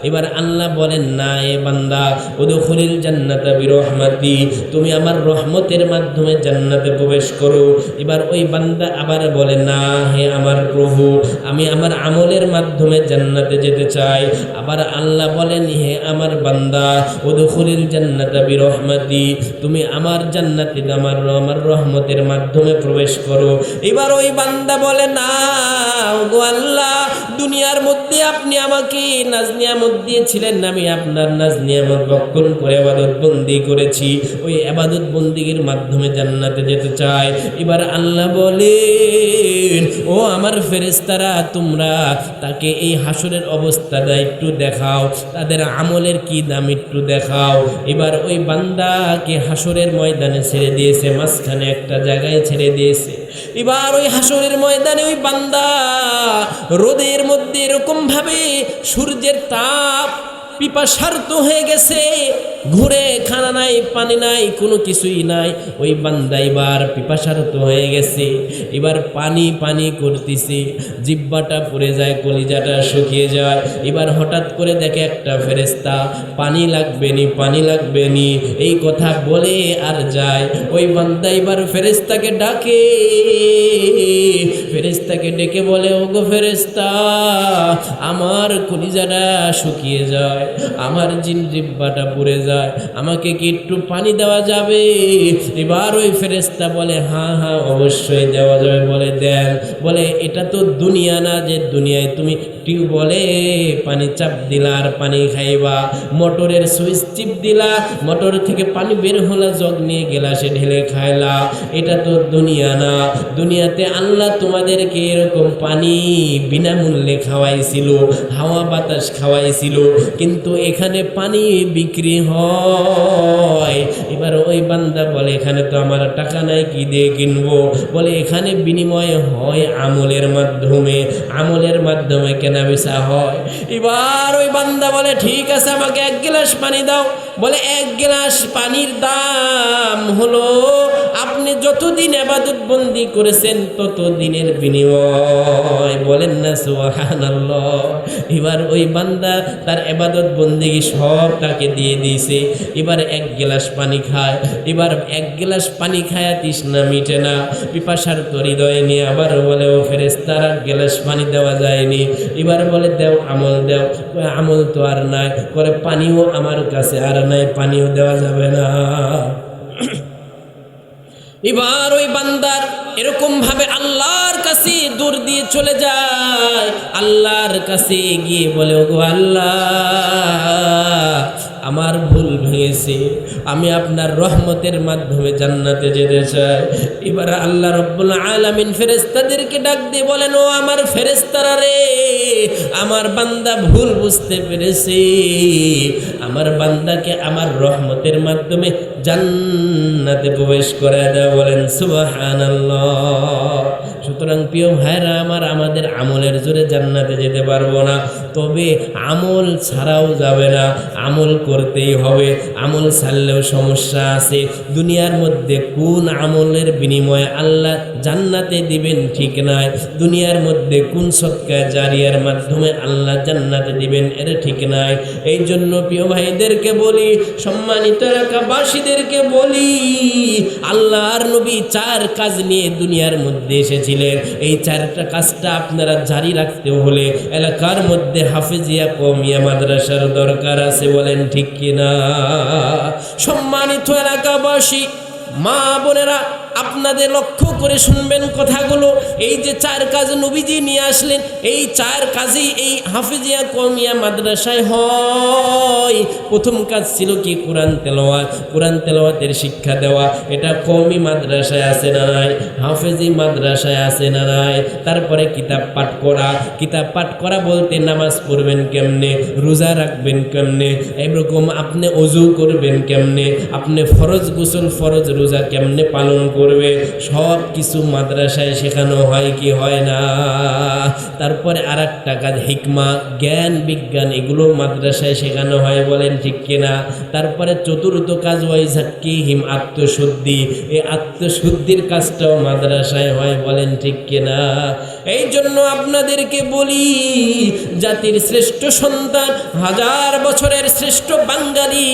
এবার আল্লাহ বলেন, না এ বান্দা, উদখুলিল জান্নাতা বিরহমাতি, তুমি আমার রহমতের মাধ্যমে জান্নাতে প্রবেশ করো। এবার ওই বান্দা আবার বলে, না হে আমার প্রভু, আমি আমার আমলের মাধ্যমে জান্নাতে যেতে চাই। আবার আল্লাহ বলেন, হে আমার বান্দা, উদখুলিল জান্নাতা বিরহমাতি, তুমি আমার জান্নাতে আমার রহমতের মাধ্যমে প্রবেশ করো। এবার ওই বান্দা বলে, না ওগো আল্লাহ, দুনিয়ার মধ্যে আপনি আমাকে নাজ নিয়ামত দিয়েছিলেন, আমি আপনার নাজ নিয়ামত ভক্ষণ করে ইবাদত বন্দি করেছি, ওই ইবাদত বন্দিগির মাধ্যমে জান্নাতে যেতে চাই। এবার আল্লাহ বলেন, ও আমার ফেরেশতারা, তোমরা তাকে এই হাসরের অবস্থাটা একটু দেখাও, তাদের আমলের কি দাম একটু দেখাও। এবার ওই বান্দাকে হাসরের ময়দানে ছেড়ে দিয়েছে, মাঝখানে একটা জায়গায় ছেড়ে দিয়েছে। এবার ওই হাসরের ময়দানে ওই বান্দা রোদের মধ্যে এরকম ভাবে সূর্যের তাপ, পিপাসার্ত হয়ে গেছে, ঘুরে খানা নাই, পানি নাই, কোনো কিছুই নাই। ওই বান্দা এবার পিপাসার্ত হয়ে গেছে, এবার পানি পানি করতেছে, জিহ্বাটা পড়ে যায়, কলিজাটা শুকিয়ে যায়। এবার হঠাৎ করে দেখে একটা ফেরেশতা, পানি লাগবে নি, পানি লাগবে নি, এই কথা বলে আর যায়। ওই বান্দা এবার ফেরেশতাকে ডাকে, ফেরেশতাকে ডেকে বলে, ওগো ফেরেশতা, আমার কলিজাটা শুকিয়ে যায়, আমার জিহ্বাটা পুড়ে যায়, আমাকে কি একটু পানি দেওয়া যাবে? এবার ওই ফেরেশতা বলে, হ্যাঁ হ্যাঁ অবশ্যই দেওয়া যাবে। বলে দেন। বলে, এটা তো দুনিয়া না যে দুনিয়ায় তুমি টিউবওয়েলে পানি চাপ দিলা আর পানি খাইবা, মোটরের সুইচ টিপ দিলা, মোটর থেকে পানি বের হলা, জগ নিয়ে গ্লাসে ঢেলে খাইলা, এটা তো দুনিয়া না। দুনিয়াতে আল্লাহ তোমাদেরকে এরকম পানি বিনামূল্যে খাওয়াইছিল, হাওয়া বাতাস খাওয়াইছিল, কিন্তু এখানে পানি বিক্রি হয়। এবার ওই বান্দা বলে, এখানে তো আমার টাকা নাই, কি দিয়ে কিনবো? বলে, এখানে বিনিময় হয় আমলের মাধ্যমে, আমলের মাধ্যমে কেনা বেচা হয়। এবার ওই বান্দা বলে, ঠিক আছে, আমাকে এক গ্লাস পানি দাও। বলে এক গ্লাস পানির দাম হলো আপনি যতদিন ইবাদত বন্দি করেছেন তত দিনের বিনিময়। বলেন না সুবহানাল্লাহ। এবার ওই বান্দা তার ইবাদত বন্দেগী সব তাকে দিয়ে দিয়েছে। এবার এক গ্লাস পানি খায়, এবার এক গ্লাস পানি খায়া তৃষ্ণা মিটে না, পিপাসার হৃদয় নিয়ে আবার বলে ও ফেরেশতারা গ্লাস পানি দেওয়া যায়নি। এবার বলে দেও, আমল দেও। আমল তো আর নাই, করে পানিও আমার কাছে আর নাই, পানিও দেওয়া যাবে না। এবার ওই বান্দার এরকম ভাবে আল্লাহর কাছে দৌড় দিয়ে চলে যায়, আল্লাহর কাছে গিয়ে বলে ওগো আল্লাহ, আমার ভুল ভেঙেছে, আমি আপনার রহমতের মাধ্যমে জান্নাতে যেতে চাই। এবার আল্লাহ রব্বুল আলামিন ফেরেশতাদেরকে ডাক দিয়ে বলেন, ও আমার ফেরেশতারা রে, আমার বান্দা ভুল বুঝতে পেরেছে, আমার বান্দাকে আমার রহমতের মাধ্যমে জান্নাতে প্রবেশ করে দেওয়া। বলেন সুবহানাল্লাহ। সুতরাং প্রিয় ভাইরা আমার, আমাদের আমলের জোরে জান্নাতে যেতে পারবো না, তবে আমল ছাড়াও যাবে না, আমল করতেই হবে। আমল ছাড়লেও সমস্যা আছে। দুনিয়ার মধ্যে কোন আমলের বিনিময়ে আল্লাহ জান্নাতে দিবেন ঠিক নাই, দুনিয়ার মধ্যে কোন সদকা জারিয়ার মাধ্যমে আল্লাহ জান্নাতে দিবেন এটা ঠিক নাই। এই জন্য প্রিয় ভাইদেরকে বলি, সম্মানিত এলাকাবাসীদেরকে বলি, আল্লাহর নবী 4 কাজ নিয়ে দুনিয়ার মধ্যে এসেছিলেন। এই 4টা কাজটা আপনারা জারি রাখতে হলে এলাকার মধ্যে হাফেজিয়া কওমিয়া মাদ্রাসার দরকার আছে। বলেন ঠিক কিনা? সম্মানিত এলাকাবাসী, মা বোনেরা, আপনাদের লক্ষ্য করে শুনবেন কথাগুলো। এই যে 4 কাজ নবীজি নিয়ে আসলেন, এই 4 কাজই এই হাফেজিয়া কওমিয়া মাদ্রাসায় হয়। প্রথম কাজ ছিল কি? কোরআন তেলাওয়াত, কোরআন তেলাওয়াতের শিক্ষা দেওয়া। এটা কওমি মাদ্রাসায় আছে না নাই? হাফেজি মাদ্রাসায় আছে না নাই? তারপরে কিতাব পাঠ করা। কিতাব পাঠ করা বলতে নামাজ পড়বেন কেমনে, রোজা রাখবেন কেমনে, এরকম আপনি ওযু করবেন কেমনে, আপনি ফরজ গোসল ফরজ রোজা কেমনে পালন করবে, সব কিছু মাদ্রাসায় শেখানো হয় কি হয় না? তারপরে আরেকটা কাজ হিকমা, জ্ঞান বিজ্ঞান, এগুলো মাদ্রাসায় শেখানো হয়। বলেন ঠিক কিনা? তারপরে চতুর্থ কাজ ওয়াইজাক্কিহিম, আত্মশুদ্ধি। এই আত্মশুদ্ধির কাজটাও মাদ্রাসায় হয়। বলেন ঠিক কিনা? এই জন্য আপনাদেরকে বলি, জাতির শ্রেষ্ঠ সন্তান, 1000 বছরের শ্রেষ্ঠ বাঙালি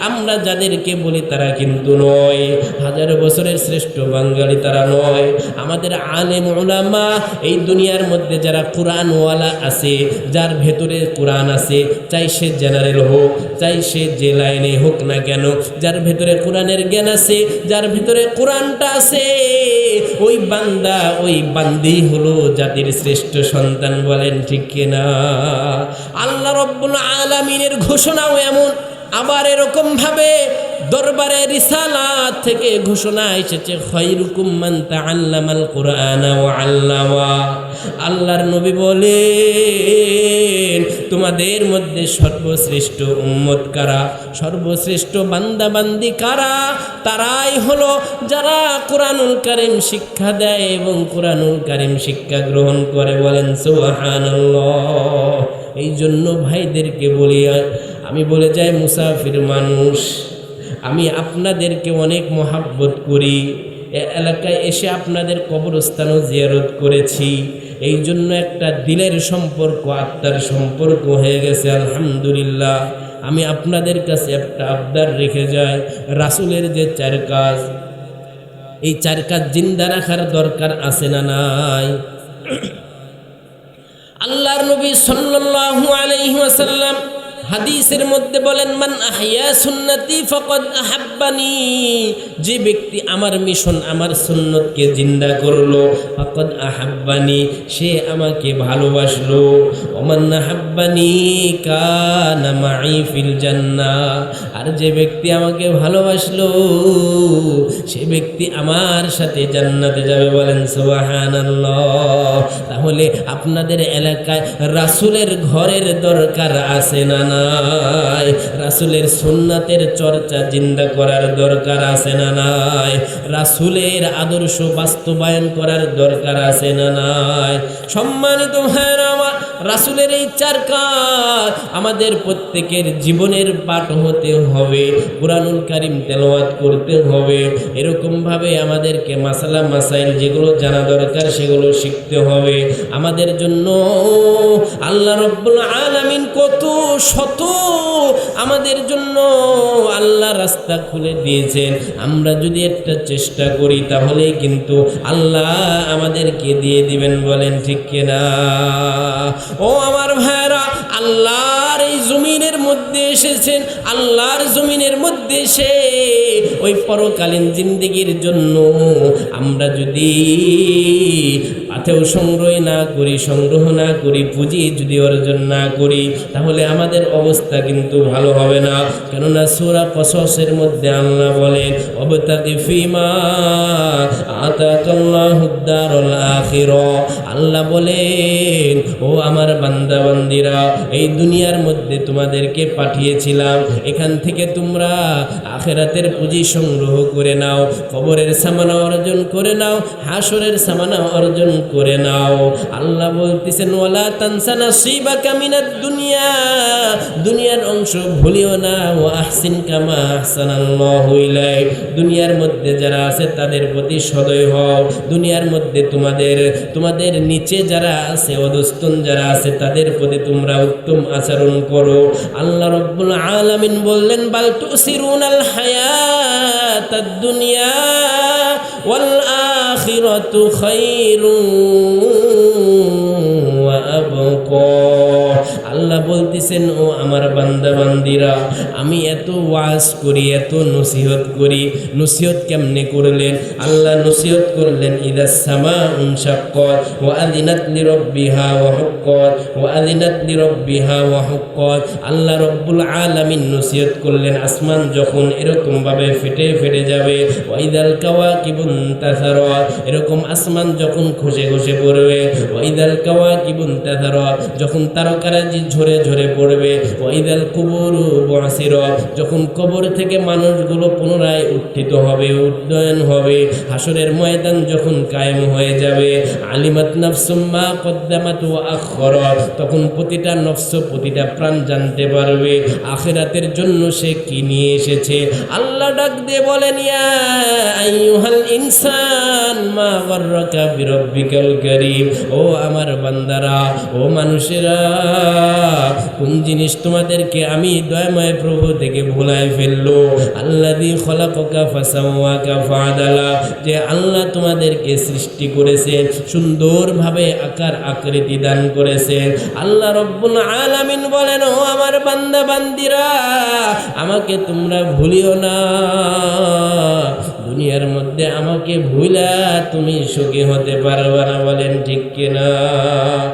আমরা যাদেরকে বলি তারা কিন্তু নয়, 1000 বছরের শ্রেষ্ঠ বাঙালি তারা নয়। আমাদের আলেম উলামা, এই দুনিয়ার মধ্যে যারা কোরআনওয়ালা আছে, যার ভেতরে কোরআন আছে, চাই সে জেনারেল হোক, চাই সে যে লাইনে হোক না কেন, যার ভেতরে কোরআনের জ্ঞান আছে, যার ভেতরে কোরআনটা আছে, ওই বান্দা ওই বান্দি হলো জাতির শ্রেষ্ঠ সন্তান। বলেন ঠিক কিনা? আল্লাহ রব্বুল আলামিনের ঘোষণাও এমন। আবার এরকম ভাবে দরবারে রিসালাত থেকে ঘোষণা এসেছে, খায়রুকুম মান তাআল্লামাল কুরআনা ওয়া আল্লামা। আল্লাহর নবী বলেন, তোমাদের মধ্যে সর্বশ্রেষ্ঠ উম্মত কারা, সর্বশ্রেষ্ঠ বান্দা বান্দি কারা? তারাই হলো যারা কোরআনুল কারীম শিক্ষা দেয় এবং কোরআনুল কারীম শিক্ষা গ্রহণ করে। বলেন সুবহানাল্লাহ। এই জন্য ভাইদেরকে বলি, আমি বলে যাই মুসাফির মানুষ, আমি আপনাদেরকে অনেক মহাব্বত করি। এলাকায় এসে আপনাদের কবরস্থানও জিয়ারত করেছি। এই জন্য একটা দিলের সম্পর্ক, আত্মার সম্পর্ক হয়ে গেছে আলহামদুলিল্লাহ। আমি আপনাদের কাছে একটা আবদার রেখে যাই, রাসূলের যে 4 কাজ, এই 4 কাজ জিন্দা রাখার দরকার আছে না নাই? আল্লাহর নবী সাল্লাল্লাহু আলাইহি ওয়াসাল্লাম হাদিসের মধ্যে বলেন, মান আহইয়া সুন্নতি ফাকাদ আহাব্বানি, যে ব্যক্তি আমার মিশন আমার সুন্নতকে জিন্দা করলো, ফাকাদ আহাব্বানি, সে আমাকে ভালোবাসলো। ওমান আহাব্বানি কানা মাই ফিল জান্নাহ, আর যে ব্যক্তি আমাকে ভালোবাসলো সে ব্যক্তি আমার সাথে জান্নাতে যাবে। বলেন সুবহানাল্লাহ। তাহলে আপনাদের এলাকায় রাসূলের ঘরের দরকার আছে না নাই? রাসূলের সুন্নাতের চর্চা জিন্দা করার দরকার আছে না নাই? রাসূলের আদর্শ বাস্তবায়ন করার দরকার আছে না নাই? সম্মানিত ভাইরা আমার, রাসূলের এই 4 কাজ আমাদের প্রত্যেকের জীবনের পাঠ হতে হবে, কুরআনুল কারীম তেলাওয়াত করতে হবে। এরকমভাবে আমাদেরকে মাসালা মাসাইল যেগুলো জানা দরকার সেগুলো শিখতে হবে। আমাদের জন্য আল্লাহ রাব্বুল আলামিন কত শত আমাদের জন্য আল্লাহ রাস্তা খুলে দিয়েছেন। আমরা যদি একটা চেষ্টা করি তাহলেই কিন্তু আল্লাহ আমাদেরকে দিয়ে দিবেন, বলেন ঠিক কিনা? ও আমার ভাইরা, আল্লাহর এই জমিনের মধ্যে এসেছেন, আল্লাহর জমিনের মধ্যে এসে ওই পরকালীন জিন্দেগির জন্য আমরা যদি পাথেও সংগ্রহ না করি, পুঁজি যদি অর্জন না করি, তাহলে আমাদের অবস্থা কিন্তু ভালো হবে না। কেননা সূরা কসসের মধ্যে আল্লাহ বলেন, ওয়াবতাগি ফীমা আতাকাল্লাহুদ দারুল আখিরা। আল্লাহ বলেন, ও আমার বান্দা বান্দিরা, এই দুনিয়ার মধ্যে তোমাদেরকে পাঠিয়েছিলাম, এখান থেকে তোমরা আখিরাতের পুঁজি সংগ্রহ করে নাও, কবরের সামানা অর্জন করে নাও, হাসরের সামানা অর্জন করে নাও। আল্লাহ বলতেছেন, ওয়ালা তানসা নাসিবাকা মিনাদ দুনিয়া, দুনিয়ার অংশ ভুলিও না, ওয়া আহসিন কামা আহসানাল্লাহু ইলাইক, দুনিয়ার মধ্যে যারা আছে তাদের প্রতি সদয় হও, দুনিয়ার মধ্যে তোমাদের নিচে যারা আছে, অধস্তন যারা আছে তাদের প্রতি তোমরা উত্তম আচরণ করো। আল্লাহ রাব্বুল আলামিন বললেন, বাল তুসিরুনাল হায়াতাদ দুনিয়া ওয়াল আখিরাতু খায়রুন ওয়া আবকা। আল্লাহ বলতেছেন, ও আমার বান্দা বান্দিরা, আমি এত ওয়াজ করি, এত নসিহত করি, নসিহত কেমনে করলেন? আল্লাহ নসিহত করলেন, ইদাস সামাউন শাক্কাত ওয়া আযিনাত লিরাব্বিহা ওয়া হুক্কাত ওয়া আযিনাত লিরাব্বিহা ওয়া হুক্কাত। আল্লাহ রাব্বুল আলামিন নসিহত করলেন, আসমান যখন এরকম ভাবে ফেটে ফেটে যাবে, ওয়া ইদাল কাওয়াকিবুন তাসারাত, এরকম আসমান যখন খসে খসে পড়বে, ওয়া ইদাল কাওয়াকিবুন তাসারাত, যখন তারকারাজি ঝরে ঝরে পড়বে, ওয়া ইদাল কুবুরু বুসিরাত, যখন কবর থেকে মানুষগুলো পুনরায় উত্থিত হবে, উড্ডয়ন হবে, হাসরের ময়দান যখন কায়েম হয়ে যাবে, আলিমাত নাফসুম মা কদ্দামাত ওয়া আখখারাত, তখন প্রতিটা নফস, প্রতিটা প্রাণ জানতে পারবে আখিরাতের জন্য সে কি নিয়ে এসেছে। আল্লাহ ডাক দিয়ে বলেন, ইয়া আইয়ুহাল ইনসান মা গাররাকা বিরাব্বিকাল কারীম, ও আমার বান্দারা, ও মানুষেরা, কোন জিনিস তোমাদেরকে আমি দয়াময় প্রভু থেকে ভুলায় ফেললো? আল্লাযী খলাকাকা ফাসাওয়াকা ফাআদালা, যে আল্লাহ তোমাদেরকে সৃষ্টি করেছেন, সুন্দরভাবে আকার আকৃতি দান করেছেন। আল্লাহ রাব্বুল আলামিন বলেন, ও আমার বান্দা বান্দিরা, আমাকে তোমরা ভুলিও না, দুনিয়ার মধ্যে আমাকে ভুলা তুমি সুখী হতে পারবে না, বলেন ঠিক কিনা?